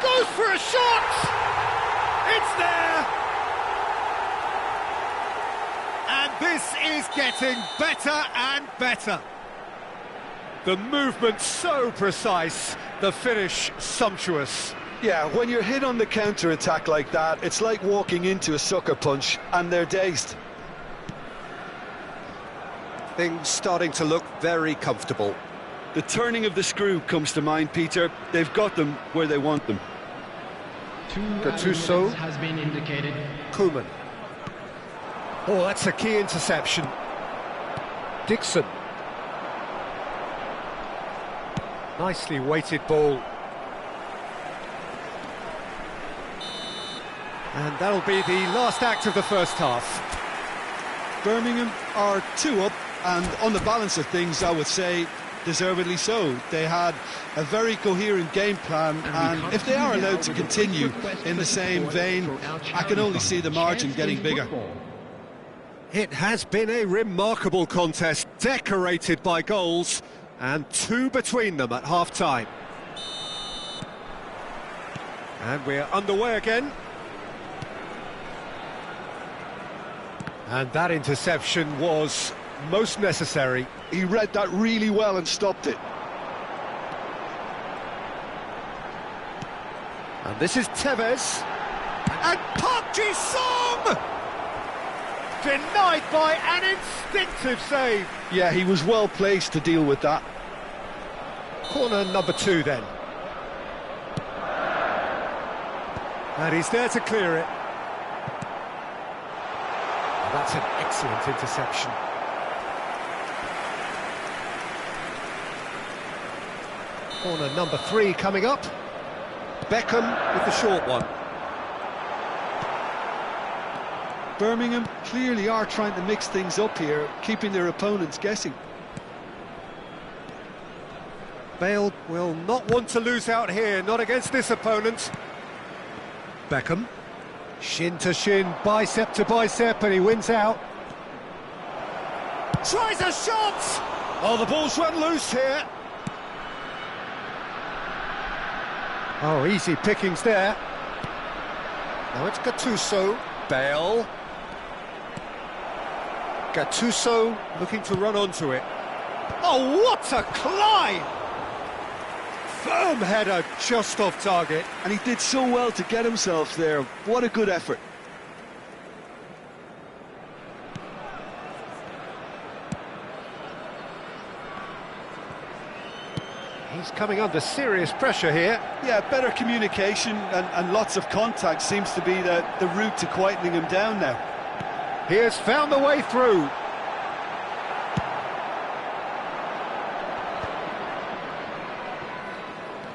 Goes for a shot! It's there! And this is getting better and better. The movement so precise, the finish sumptuous. Yeah, when you're hit on the counter-attack like that, it's like walking into a sucker punch and they're dazed. Things starting to look very comfortable. The turning of the screw comes to mind, Peter. They've got them where they want them. Gattuso has been indicated. Koeman. Oh, that's a key interception. Dixon. Nicely weighted ball. And that'll be the last act of the first half. Birmingham are 2 up, and on the balance of things, I would say deservedly so. They had a very coherent game plan, and if they are allowed to continue in the same vein, I can only see the margin getting bigger. It has been a remarkable contest, decorated by goals, and 2 between them at half-time. And we're underway again. And that interception was most necessary. He read that really well and stopped it. And this is Tevez. And Park Ji-sung! Denied by an instinctive save. Yeah, he was well placed to deal with that. Corner number 2 then. And he's there to clear it. That's an excellent interception. Corner number 3 coming up. Beckham with the short one. Birmingham clearly are trying to mix things up here, keeping their opponents guessing. Bale will not want to lose out here, not against this opponent. Beckham. Shin to shin, bicep to bicep, and he wins out. Tries a shot! Oh, the ball's run loose here. Oh, easy pickings there. Now it's Gattuso. Bale. Gattuso looking to run onto it. Oh, what a climb! Firm header just off target. And he did so well to get himself there. What a good effort. He's coming under serious pressure here. Yeah, better communication and lots of contact seems to be the route to quietening him down now. He has found the way through.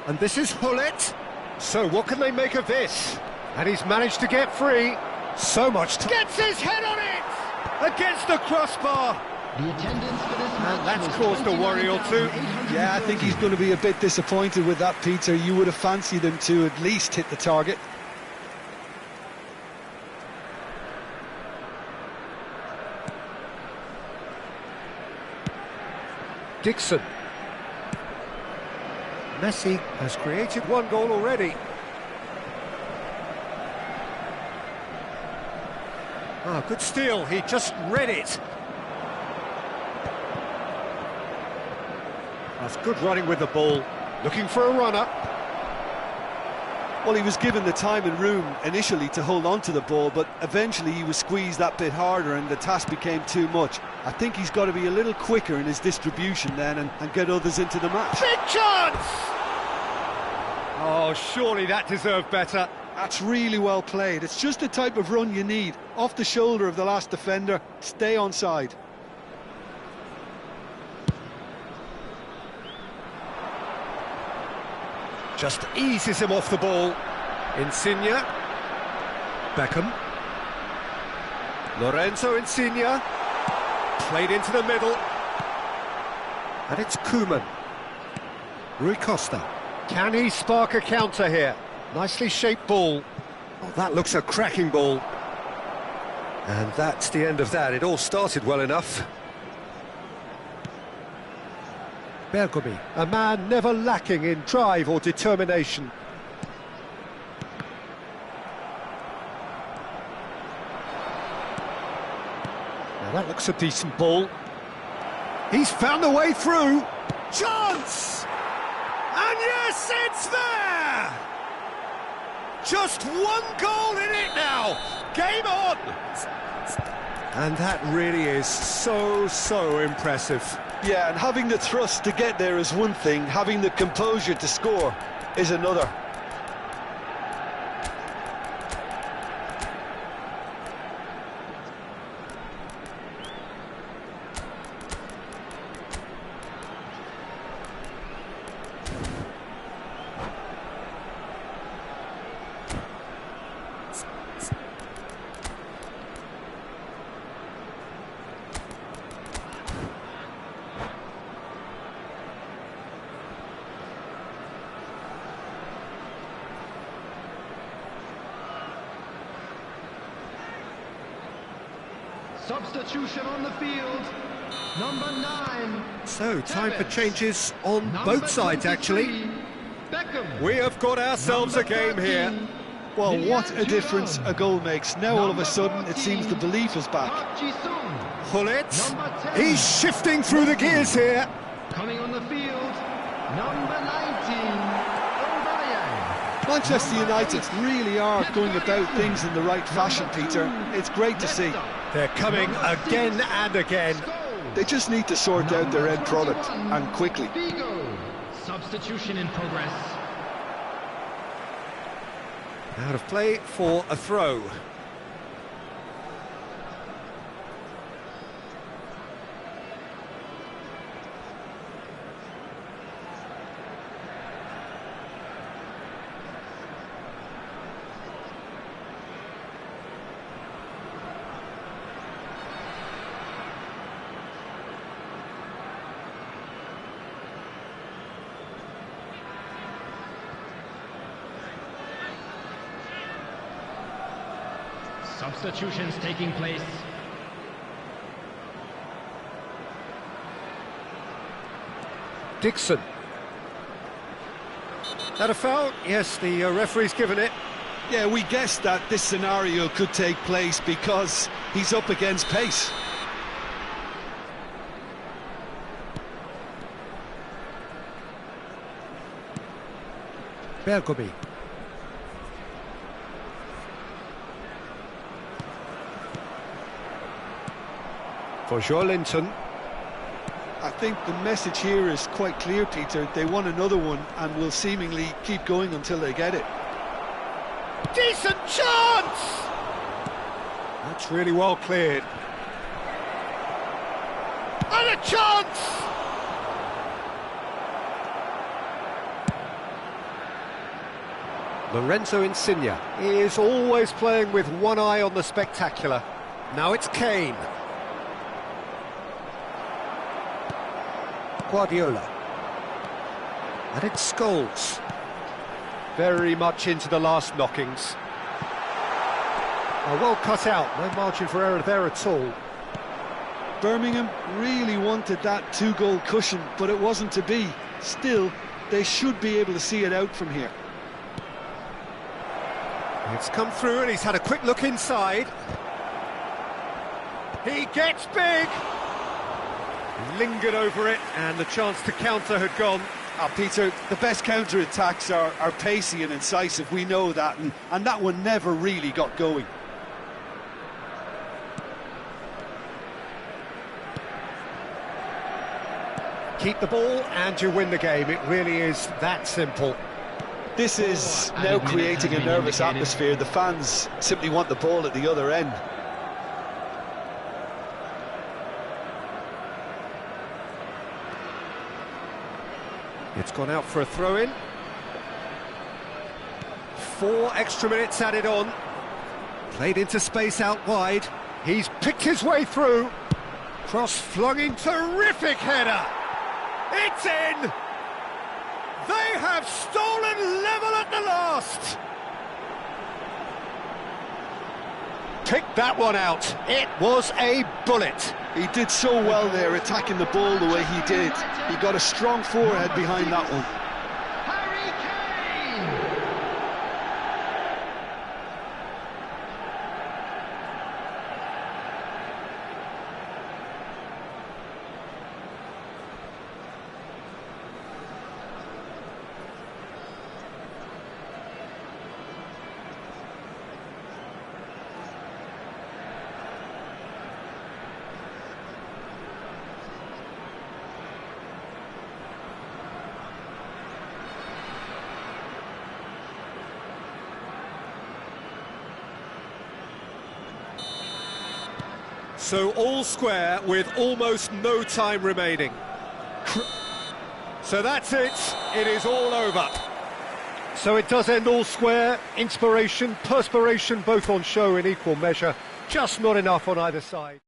And this is Hullet. So what can they make of this? And he's managed to get free. So much to... Gets his head on it! Against the crossbar. The attendance for this And match that's was caused a worry or two. Yeah, I think he's going to be a bit disappointed with that, Peter. You would have fancied him to at least hit the target. Dixon. Messi has created one goal already. Ah, good steal, he just read it. That's good running with the ball, looking for a runner. Well, he was given the time and room initially to hold on to the ball, but eventually he was squeezed that bit harder and the task became too much. I think he's got to be a little quicker in his distribution then and get others into the match. Big chance! Oh, surely that deserved better. That's really well played. It's just the type of run you need. Off the shoulder of the last defender, stay onside. Just eases him off the ball. Insigne. Beckham. Lorenzo Insigne. Played into the middle. And it's Koeman. Rui Costa. Can he spark a counter here? Nicely shaped ball. Oh, that looks a cracking ball. And that's the end of that. It all started well enough. Bergomi, a man never lacking in drive or determination. Now that looks a decent ball. He's found a way through. Chance! And yes, it's there! Just one goal in it now. Game on! And that really is so impressive. Yeah, and having the thrust to get there is one thing, having the composure to score is another. Substitution on the field. Number 9. So, time for changes on both sides, actually. Beckham. We have got ourselves a game here. Well, what a difference a goal makes. Now all of a sudden it seems the belief is back. Gullit. He's shifting through the gears here. Coming on the field. Number 19. Manchester United really are going about things in the right fashion, Peter. It's great to see. They're coming again and again. They just need to sort out their end product, and quickly. Substitution in progress. Out of play for a throw. Substitutions taking place. Dixon. That a foul? Yes, the referee's given it. Yeah, we guessed that this scenario could take place because he's up against pace. Bergomi. For Joelinton. I think the message here is quite clear, Peter. They want another one and will seemingly keep going until they get it. Decent chance! That's really well cleared. And a chance! Lorenzo Insigne is always playing with one eye on the spectacular. Now it's Kane. Guardiola. And it's Scholes. Very much into the last knockings. Oh, well cut out, no margin for error there at all. Birmingham really wanted that two-goal cushion, but it wasn't to be. Still, they should be able to see it out from here. It's come through and he's had a quick look inside. He gets big! Lingered over it and the chance to counter had gone. Peter, the best counter-attacks are pacey and incisive, we know that, and that one never really got going. Keep the ball and you win the game. It really is that simple. This is now creating a nervous atmosphere. The fans simply want the ball at the other end. It's gone out for a throw-in. 4 extra minutes added on. Played into space out wide. He's picked his way through. Cross flung in, terrific header. It's in! They have stolen level at the last! Picked that one out. It was a bullet. He did so well there, attacking the ball the way he did. He got a strong forehead behind that one. Harry Kane! So all square with almost no time remaining. So that's it. It is all over. So it does end all square. Inspiration, perspiration, both on show in equal measure. Just not enough on either side.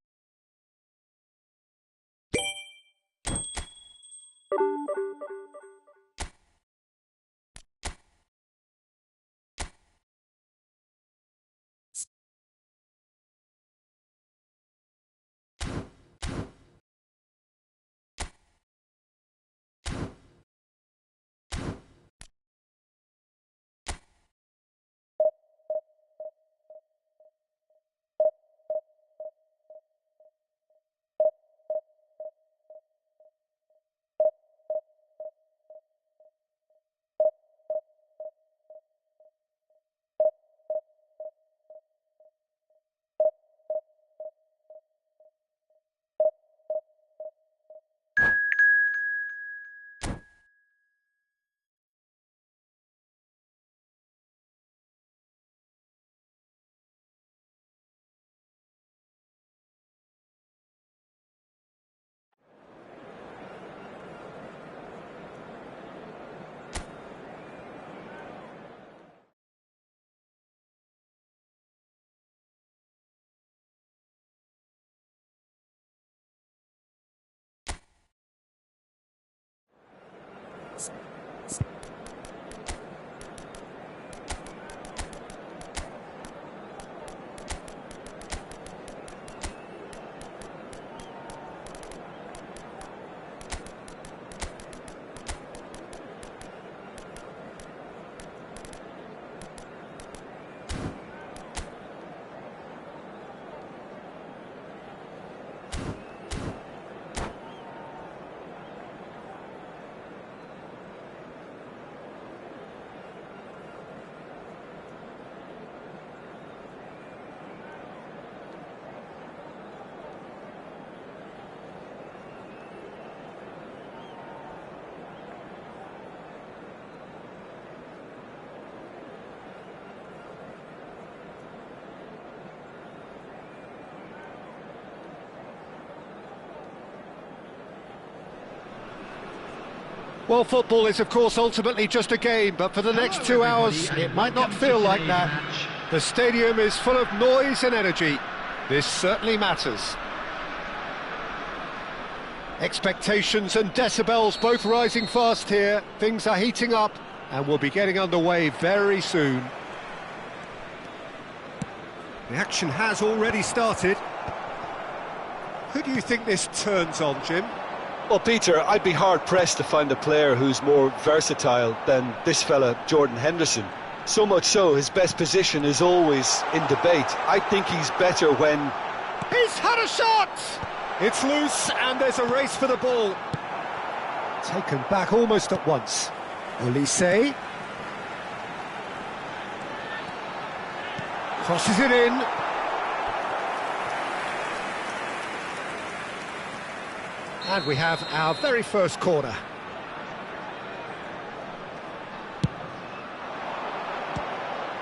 Well, football is, of course, ultimately just a game, but for the next 2 hours, it might not feel like that. The stadium is full of noise and energy. This certainly matters. Expectations and decibels both rising fast here. Things are heating up, and we'll be getting underway very soon. The action has already started. Who do you think this turns on, Jim? Well, Peter, I'd be hard-pressed to find a player who's more versatile than this fella, Jordan Henderson. So much so, his best position is always in debate. I think he's better when... He's had a shot! It's loose, and there's a race for the ball. Taken back almost at once. Olise. Crosses it in. And we have our very first corner.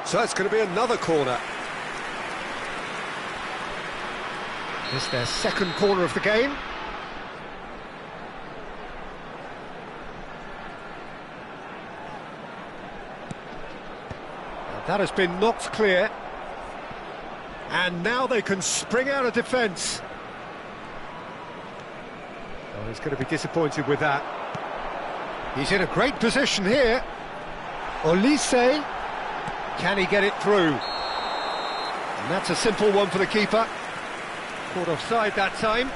So it's going to be another corner. It's their second corner of the game. And that has been knocked clear. And now they can spring out of defence. Oh, he's going to be disappointed with that. He's in a great position here. Olise. Can he get it through? And that's a simple one for the keeper. Caught offside that time.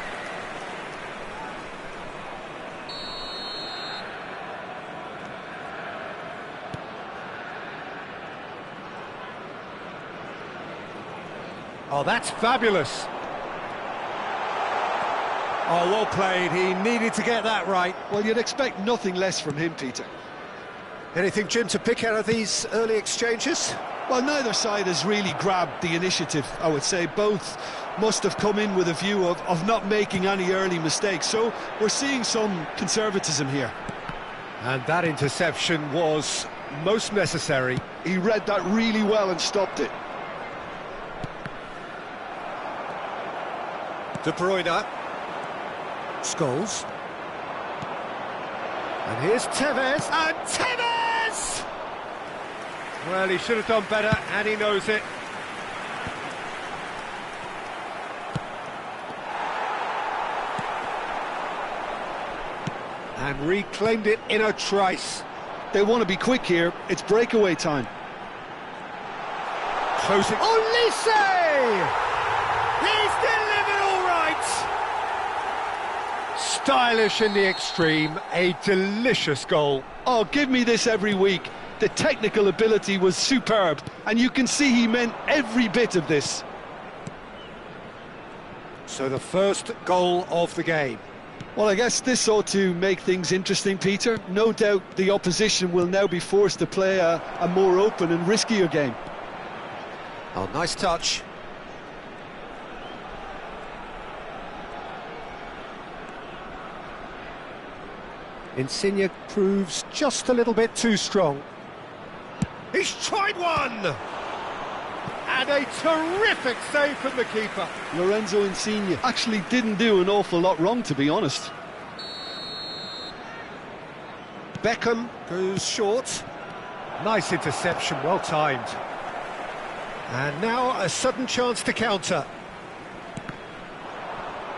Oh, that's fabulous. Oh, well played. He needed to get that right. Well, you'd expect nothing less from him, Peter. Anything, Jim, to pick out of these early exchanges? Well, neither side has really grabbed the initiative, I would say. Both must have come in with a view of not making any early mistakes. So we're seeing some conservatism here. And that interception was most necessary. He read that really well and stopped it. De Bruyne. Scholes. And here's Tevez. And Tevez! Well, he should have done better, and he knows it. And reclaimed it in a trice. They want to be quick here. It's breakaway time. Closing. Olise! He's delivered all right! Stylish in the extreme, a delicious goal. Oh, give me this every week. The technical ability was superb, and you can see he meant every bit of this. So the first goal of the game. Well, I guess this ought to make things interesting, Peter. No doubt the opposition will now be forced to play a more open and riskier game. Oh, nice touch. Insigne proves just a little bit too strong. He's tried one! And a terrific save from the keeper. Lorenzo Insigne actually didn't do an awful lot wrong, to be honest. Beckham goes short. Nice interception, well timed. And now a sudden chance to counter.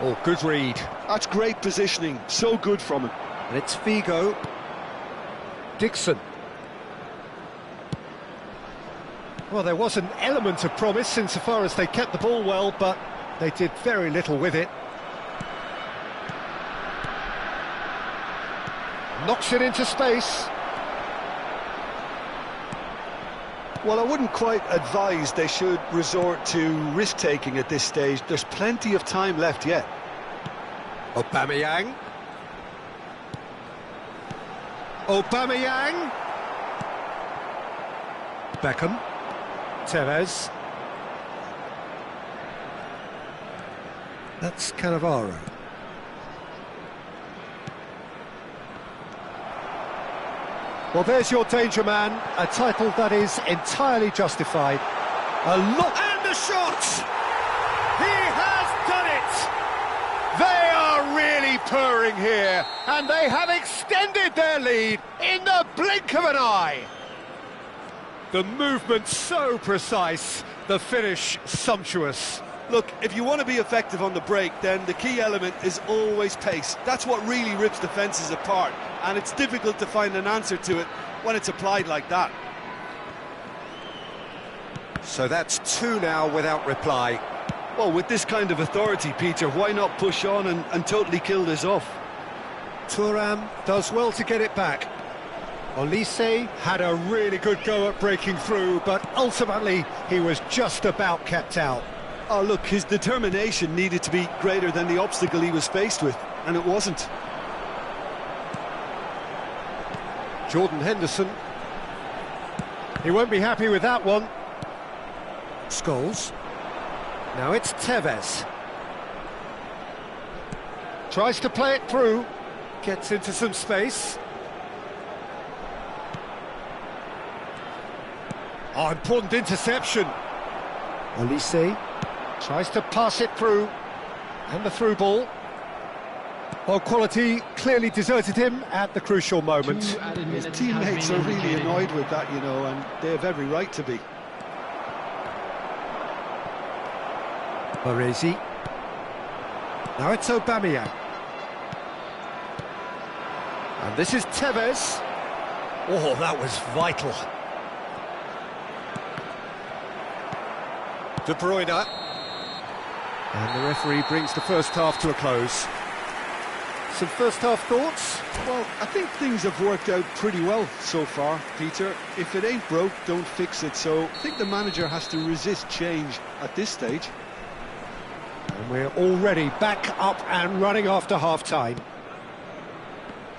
Oh, good read. That's great positioning, so good from him. And it's Figo. Dixon. Well, there was an element of promise insofar as they kept the ball well, but they did very little with it. Knocks it into space. Well, I wouldn't quite advise they should resort to risk-taking at this stage. There's plenty of time left yet. Aubameyang. Aubameyang. Beckham. Tevez. That's Cannavaro. Well, there's your danger man, a title that is entirely justified. A lot, and the shot! He has done it! They are really purring here, and they have extended their lead in the blink of an eye. The movement so precise, the finish sumptuous. Look, if you want to be effective on the break, then the key element is always pace. That's what really rips defences apart, and it's difficult to find an answer to it when it's applied like that. So that's two now without reply. Well, with this kind of authority, Peter, why not push on and totally kill this off? Thuram does well to get it back. Olise had a really good go at breaking through, but ultimately he was just about kept out. Oh, look, his determination needed to be greater than the obstacle he was faced with, and it wasn't. Jordan Henderson. He won't be happy with that one. Scholes. Now it's Tevez. Tries to play it through. Gets into some space. Oh, important interception. Olise tries to pass it through. And the through ball. Well, quality clearly deserted him at the crucial moment. His teammates are really annoyed with that, you know, and they have every right to be. Baresi. Now it's Aubameyang. And this is Tevez. Oh, that was vital. De Bruyne. And the referee brings the first half to a close. Some first half thoughts? Well, I think things have worked out pretty well so far, Peter. If it ain't broke, don't fix it. So I think the manager has to resist change at this stage. And we're already back up and running after half-time.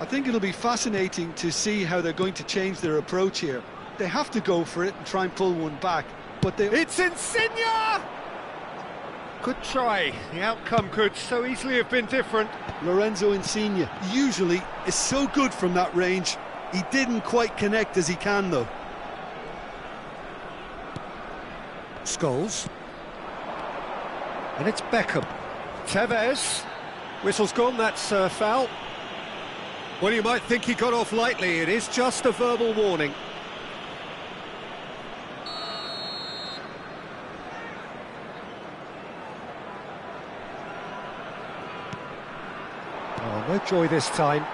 I think it'll be fascinating to see how they're going to change their approach here. They have to go for it and try and pull one back, but they... It's Insigne! Good try. The outcome could so easily have been different. Lorenzo Insigne usually is so good from that range. He didn't quite connect as he can, though. Scholes. And it's Beckham. Tevez. Whistle's gone, that's a foul. Well, you might think he got off lightly. It is just a verbal warning. Oh, no joy this time.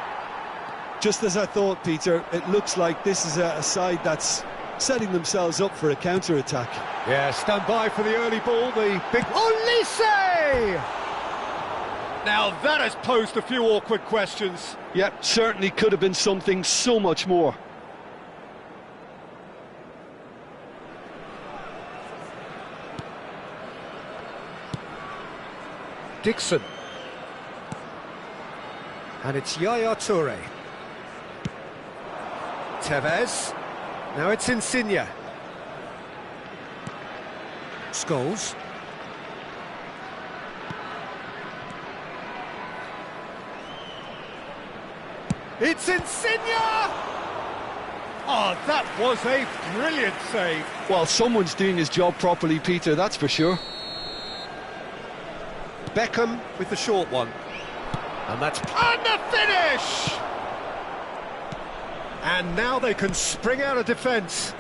Just as I thought, Peter, it looks like this is a side that's setting themselves up for a counter-attack. Yeah, stand by for the early ball, the big... Olise! Now that has posed a few awkward questions. Yep, certainly could have been something so much more. Dixon. And it's Yaya Toure. Tevez. Now it's Insigne. Scholes. It's Insigne! Oh, that was a brilliant save. Well, someone's doing his job properly, Peter, that's for sure. Beckham with the short one. And that's... And the finish! And now they can spring out of defence.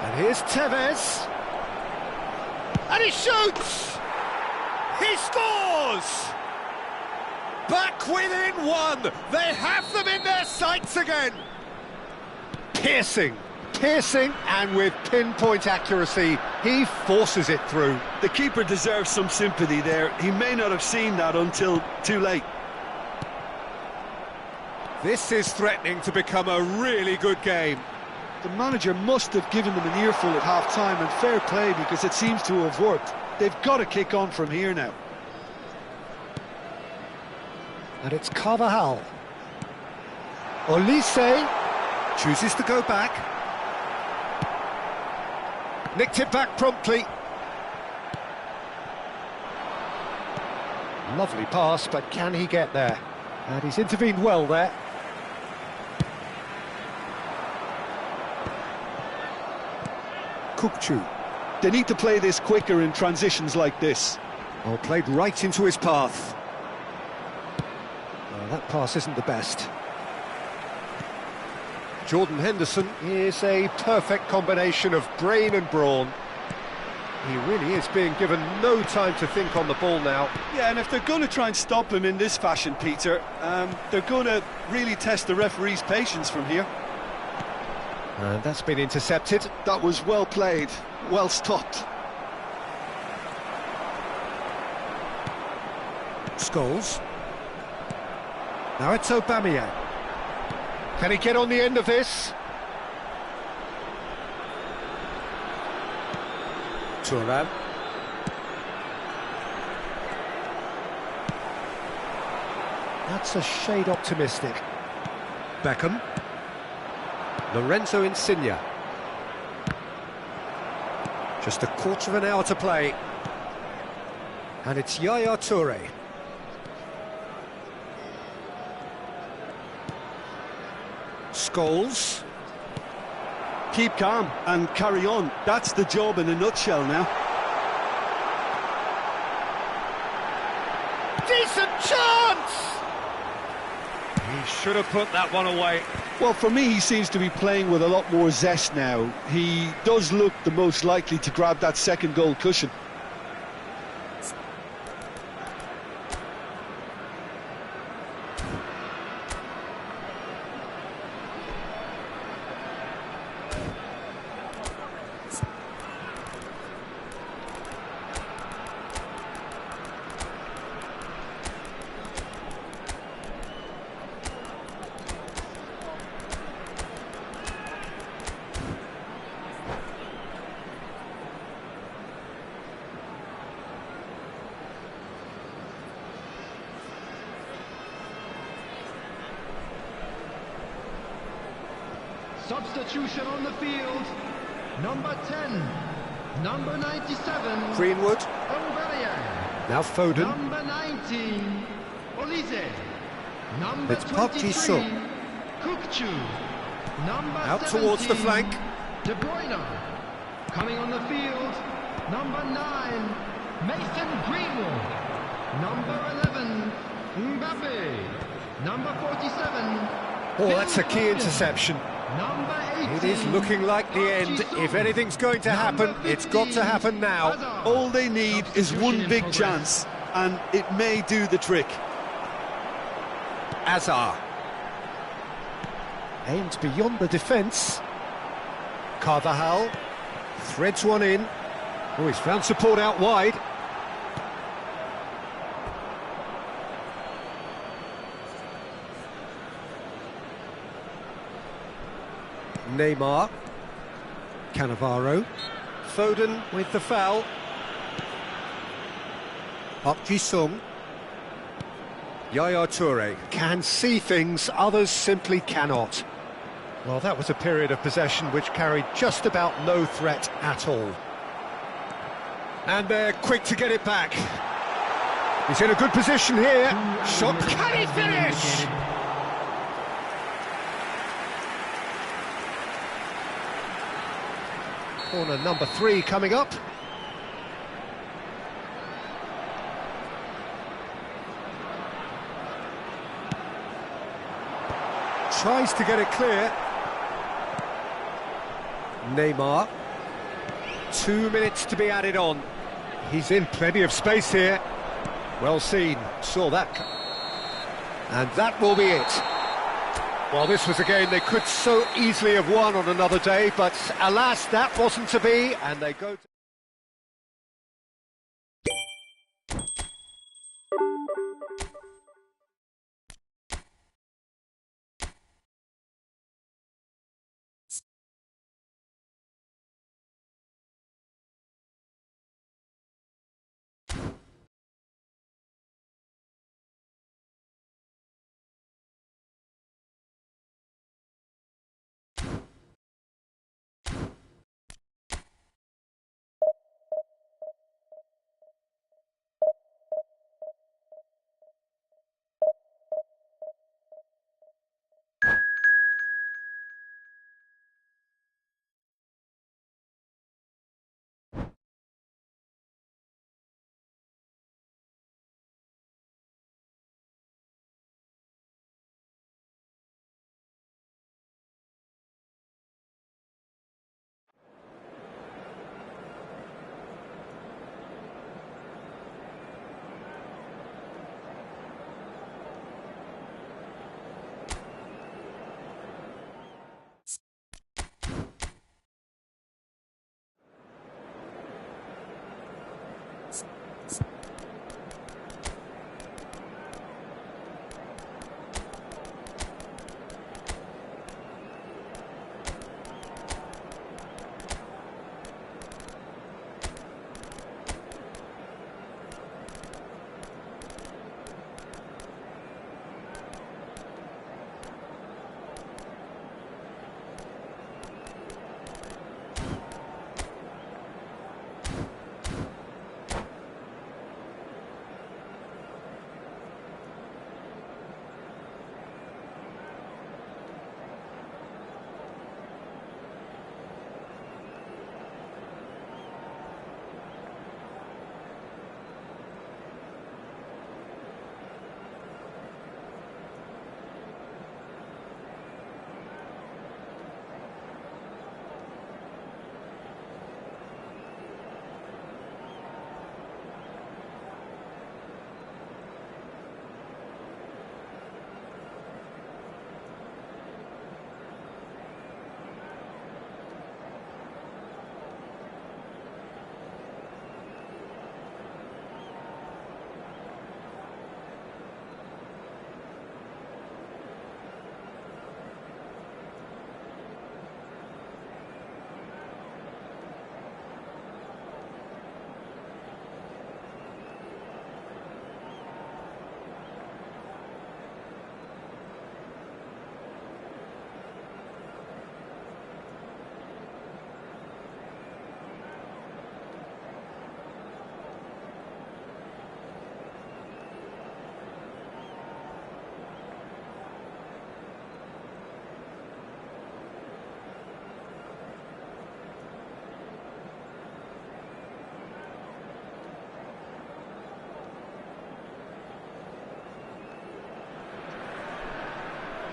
And here's Tevez. And he shoots! He scores! Back within one! They have them in their sights again! Piercing, and with pinpoint accuracy, he forces it through. The keeper deserves some sympathy there. He may not have seen that until too late. This is threatening to become a really good game. The manager must have given them an earful at half-time, and fair play, because it seems to have worked. They've got to kick on from here now. And it's Carvajal. Olise chooses to go back. Nicked it back promptly. Lovely pass, but can he get there? And he's intervened well there. Kukçu. They need to play this quicker in transitions like this. Oh, played right into his path. Well, that pass isn't the best. Jordan Henderson is a perfect combination of brain and brawn. He really is being given no time to think on the ball now. Yeah, and if they're going to try and stop him in this fashion, Peter, they're going to really test the referee's patience from here. And that's been intercepted. That was well played, well stopped. Scholes. Now it's Aubameyang. Can he get on the end of this? Thuram. That's a shade optimistic. Beckham. Lorenzo Insigne. Just a quarter of an hour to play. And it's Yaya Toure. Scholes. Keep calm and carry on. That's the job in a nutshell now. Decent chance! He should have put that one away. Well, for me, he seems to be playing with a lot more zest now. He does look the most likely to grab that second goal cushion. Substitution on the field. Number 10. Number 97. Greenwood. Aubameyang. Now Foden. Number 19. Olise. Number It's Park 23. Ji-sung. Kukchu. Number Out 17. towards the flank. De Bruyne. Coming on the field. Number 9. Mason Greenwood. Number 11. Mbappe. Number 47. Oh, that's a key Phil Foden. interception. Number 18. It is looking like the end. If anything's going to happen, it's got to happen now. All they need is one big chance, and it may do the trick. Azar. Aimed beyond the defence. Carvajal threads one in. Oh, he's found support out wide. Neymar. Cannavaro. Foden with the foul. Park Ji-sung. Yaya Toure can see things others simply cannot. Well, that was a period of possession which carried just about no threat at all. And they're quick to get it back. He's in a good position here. Shot, can he finish? Corner number 3 coming up. Tries to get it clear. Neymar. 2 minutes to be added on. He's in plenty of space here. Well seen, saw that. And that will be it. Well, this was a game they could so easily have won on another day, but alas, that wasn't to be, and they go to...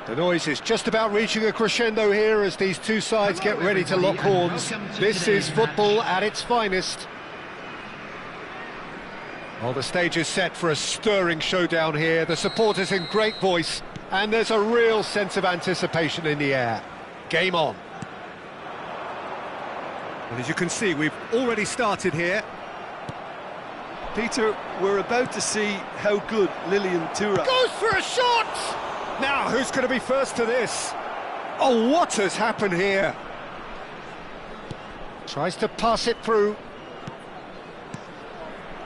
The noise is just about reaching a crescendo here as these two sides get ready to lock horns. This is football at its finest. Well, the stage is set for a stirring showdown here. The supporters in great voice, and there's a real sense of anticipation in the air. Game on. Well, as you can see, we've already started here. Peter, we're about to see how good Lilian Thuram Goes for a shot! Now, who's going to be first to this? Oh, what has happened here? Tries to pass it through.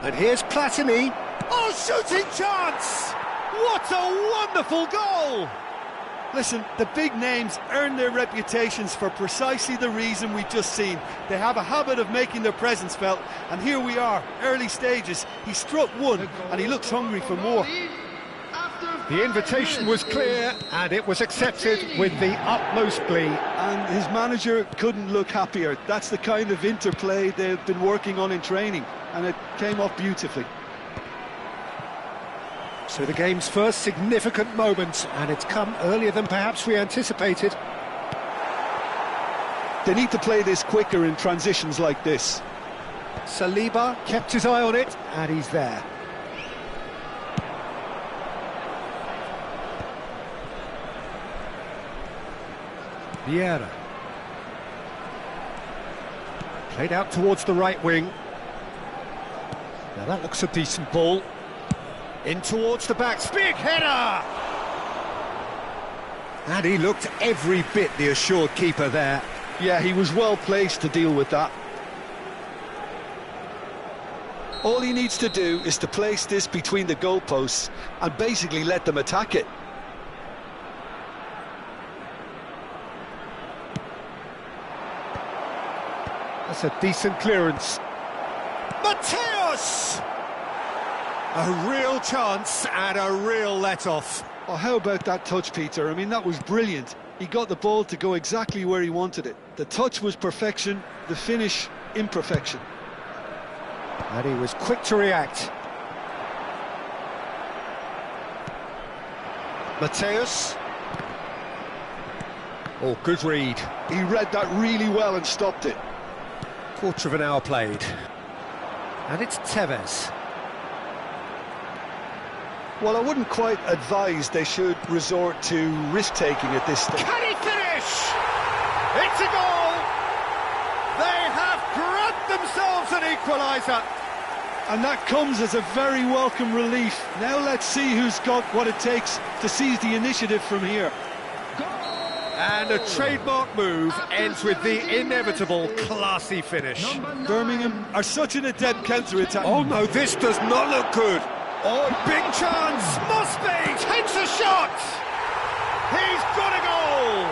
And here's Platini. Oh, shooting chance! What a wonderful goal! Listen, the big names earn their reputations for precisely the reason we've just seen. They have a habit of making their presence felt, and here we are, early stages. He struck one, and he looks hungry for more. The invitation was clear, and it was accepted with the utmost glee. And his manager couldn't look happier. That's the kind of interplay they've been working on in training, and it came off beautifully. So the game's first significant moment, and it's come earlier than perhaps we anticipated. They need to play this quicker in transitions like this. Saliba kept his eye on it, and he's there. Vieira. Played out towards the right wing. Now that looks a decent ball. In towards the back, big header! And he looked every bit the assured keeper there. Yeah, he was well placed to deal with that. All he needs to do is to place this between the goalposts and basically let them attack it. That's a decent clearance. Mateus! A real chance and a real let-off. Oh, how about that touch, Peter? I mean, that was brilliant. He got the ball to go exactly where he wanted it. The touch was perfection, the finish, imperfection. And he was quick to react. Mateus. Oh, good read. He read that really well and stopped it. Quarter of an hour played. And it's Tevez. Well, I wouldn't quite advise they should resort to risk-taking at this stage. Can he finish? It's a goal! They have grabbed themselves an equaliser. And that comes as a very welcome relief. Now let's see who's got what it takes to seize the initiative from here. And a trademark move ends with the inevitable classy finish. Birmingham are such an adept counter-attack. Oh no, this does not look good. Oh, big chance, must be, takes a shot. He's got a goal.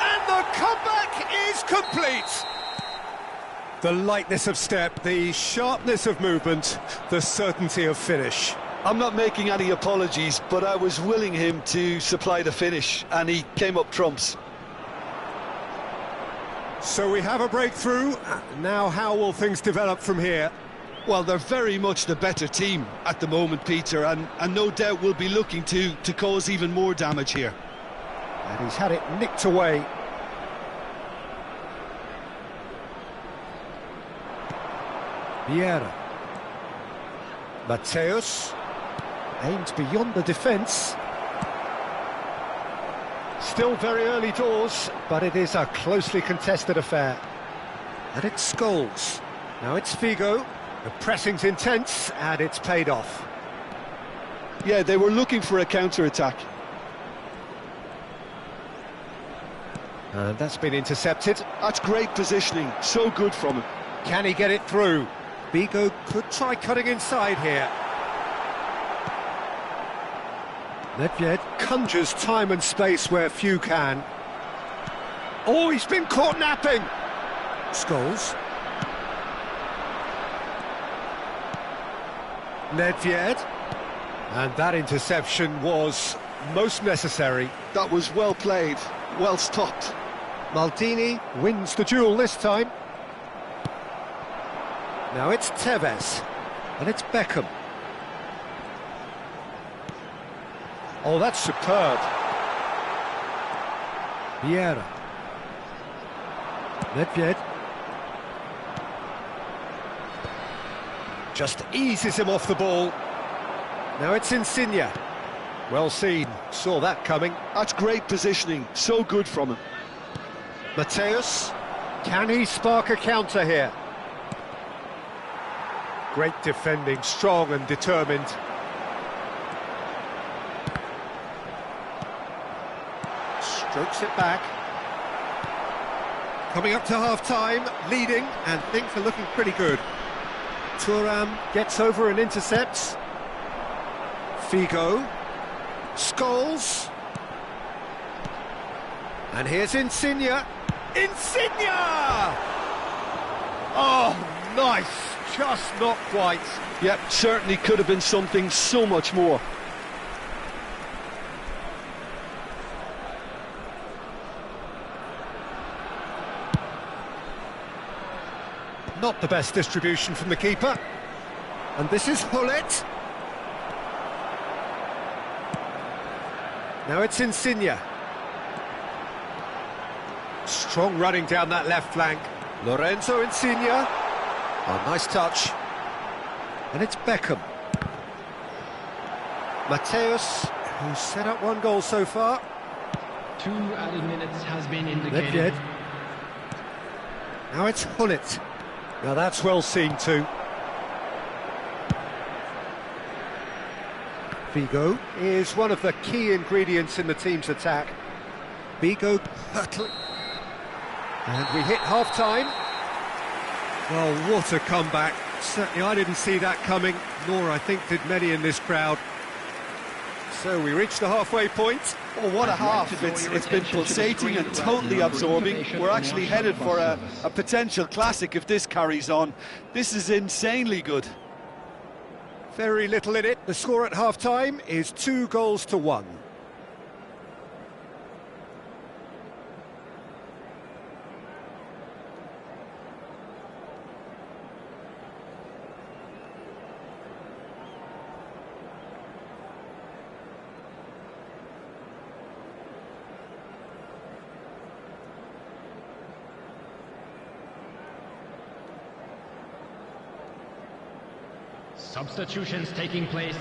And the comeback is complete. The lightness of step, the sharpness of movement, the certainty of finish. I'm not making any apologies, but I was willing him to supply the finish, and he came up trumps. So we have a breakthrough. Now how will things develop from here? Well, they're very much the better team at the moment, Peter, and no doubt will be looking to cause even more damage here. And he's had it nicked away. Vieira. Mateus. Aimed beyond the defence. Still very early doors, but it is a closely contested affair. And it's Scholes. Now it's Figo. The pressing's intense, and it's paid off. Yeah, they were looking for a counter-attack. And that's been intercepted. That's great positioning, so good from him. Can he get it through? Figo could try cutting inside here. Nedved conjures time and space where few can. Oh, he's been caught napping! Scholes. Nedved. And that interception was most necessary. That was well played, well stopped. Maldini wins the duel this time. Now it's Tevez. And it's Beckham. Oh, that's superb. Vieira. Nedved. Just eases him off the ball. Now it's Insigne. Well seen, saw that coming. That's great positioning, so good from him. Mateus, can he spark a counter here? Great defending, strong and determined. Strokes it back. Coming up to half-time, leading, and things are looking pretty good. Thuram gets over and intercepts. Figo. Scholes. And here's Insigne. Insigne! Oh, nice. Just not quite. Yep, certainly could have been something so much more. Not the best distribution from the keeper. And this is Hullet. Now it's Insigne. Strong running down that left flank. Lorenzo Insigne. Oh, nice touch. And it's Beckham. Mateus, who's set up one goal so far. 2 added minutes has been indicated. Nedved. Now it's Hullet. Now that's well seen too. Figo is one of the key ingredients in the team's attack. Figo hurtling. And we hit half-time. Well, what a comeback. Certainly I didn't see that coming, nor I think did many in this crowd. So we reached the halfway point. Oh, what a half. It's been pulsating and totally absorbing. We're actually headed for a potential classic if this carries on. This is insanely good. Very little in it. The score at half-time is 2-1. Substitutions taking place.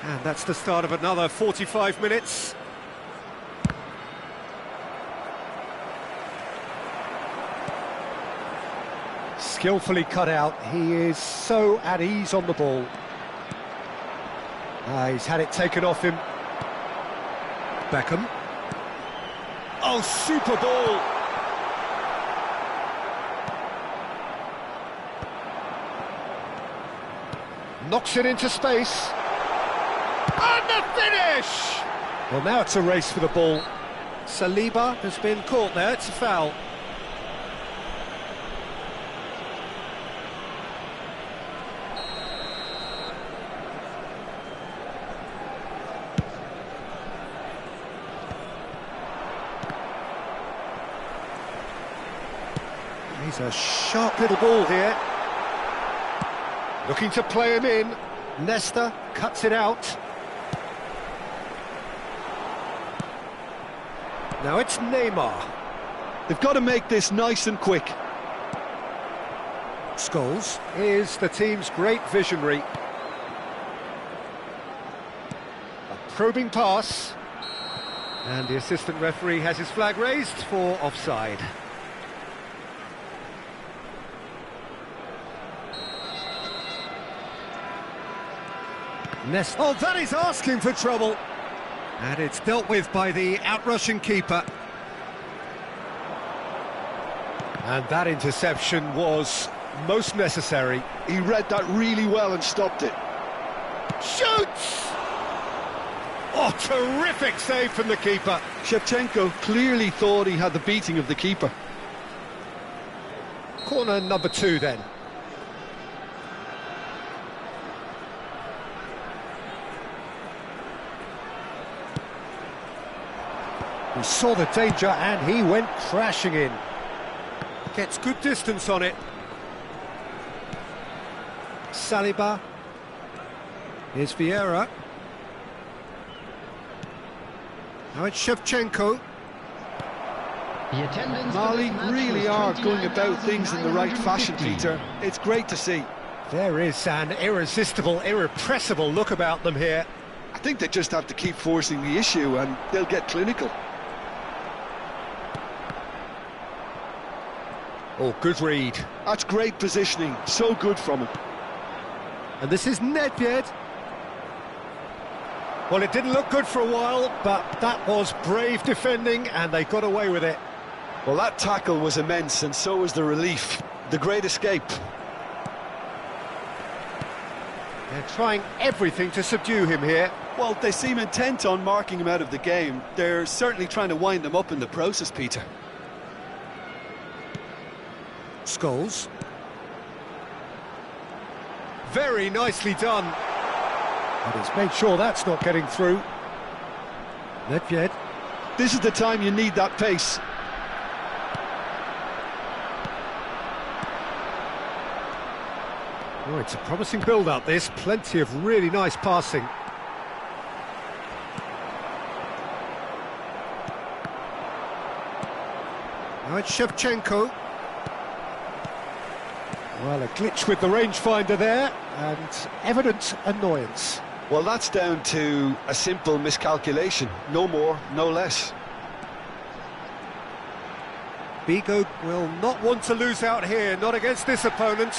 And that's the start of another 45 minutes. Skillfully cut out. He is so at ease on the ball. He's had it taken off him. Beckham. Oh, super ball! Knocks it into space. And the finish! Well, now it's a race for the ball. Saliba has been caught there, it's a foul. He's a sharp little ball here. Looking to play him in. Nesta cuts it out. Now it's Neymar. They've got to make this nice and quick. Scholes is the team's great visionary. A probing pass. And the assistant referee has his flag raised for offside. Nesta. Oh, that is asking for trouble. And it's dealt with by the outrushing keeper. And that interception was most necessary. He read that really well and stopped it. Shoots! Oh, terrific save from the keeper. Shevchenko clearly thought he had the beating of the keeper. Corner number 2 then. He saw the danger and he went crashing in. Gets good distance on it. Saliba. Here's Vieira. Now it's Shevchenko. The attendance for Mali this match really was are going about things in the right fashion, 29,950. Peter. It's great to see. There is an irresistible, irrepressible look about them here. I think they just have to keep forcing the issue and they'll get clinical. Oh, good read. That's great positioning, so good from him. And this is Nedved. Well, it didn't look good for a while, but that was brave defending, and they got away with it. Well, that tackle was immense, and so was the relief. The great escape. They're trying everything to subdue him here. Well, they seem intent on marking him out of the game. They're certainly trying to wind him up in the process, Peter. Scholes. Very nicely done. And he's made sure that's not getting through. Nedved. This is the time you need that pace. Oh, it's a promising build-up, this. Plenty of really nice passing. Now it's Shevchenko. Well, a glitch with the rangefinder there, and evident annoyance. Well, that's down to a simple miscalculation. No more, no less. Vigo will not want to lose out here, not against this opponent.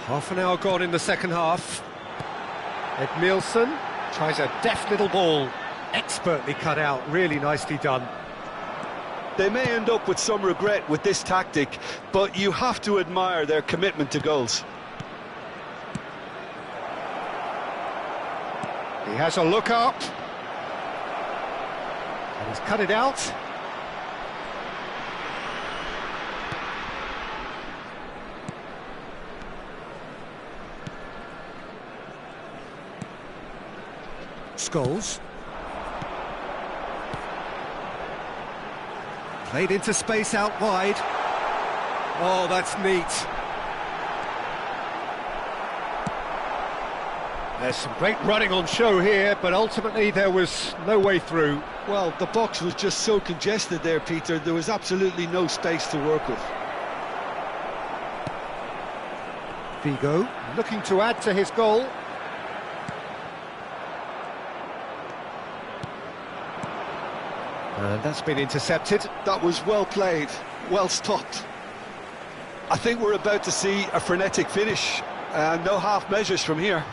Half an hour gone in the second half. Edmilson tries a deft little ball. Expertly cut out, really nicely done. They may end up with some regret with this tactic, but you have to admire their commitment to goals. He has a look up. And he's cut it out. Scholes. Played into space out wide. Oh, that's neat. There's some great running on show here, but ultimately there was no way through. Well, the box was just so congested there, Peter. There was absolutely no space to work with. Vigo looking to add to his goal. And that's been intercepted. That was well played, well stopped. I think we're about to see a frenetic finish. No half measures from here.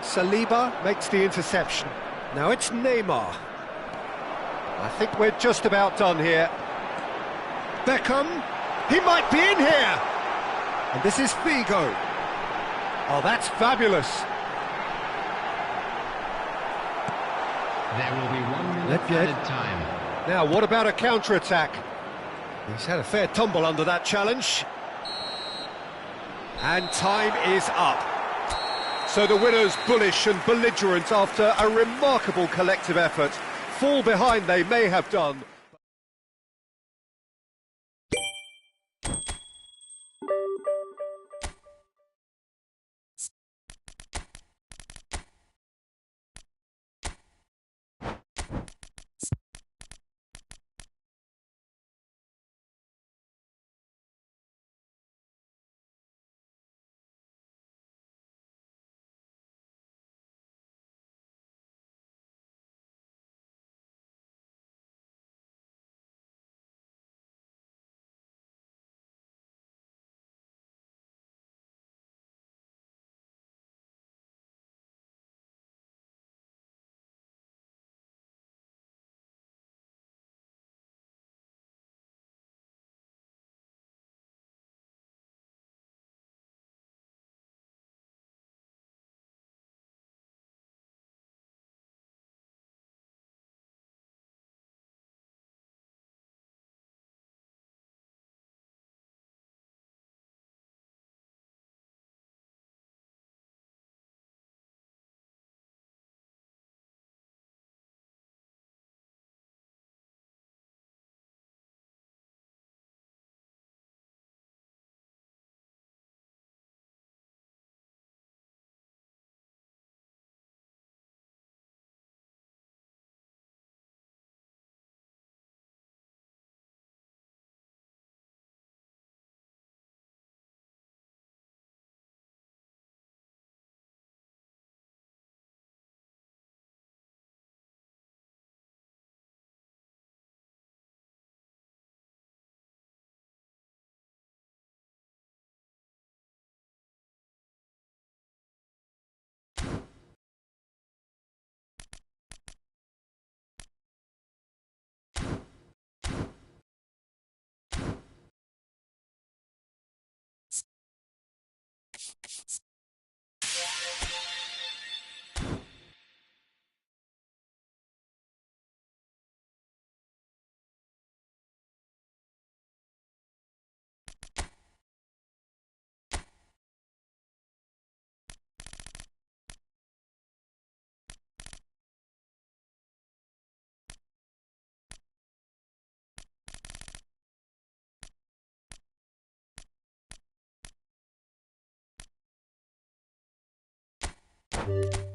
Saliba makes the interception. Now it's Neymar. I think we're just about done here. Beckham, he might be in here! And this is Figo. Oh, that's fabulous. There will be 1 minute Nedved. added time. Now, what about a counter-attack? He's had a fair tumble under that challenge. And time is up. So the winners bullish and belligerent after a remarkable collective effort. Fall behind they may have done. you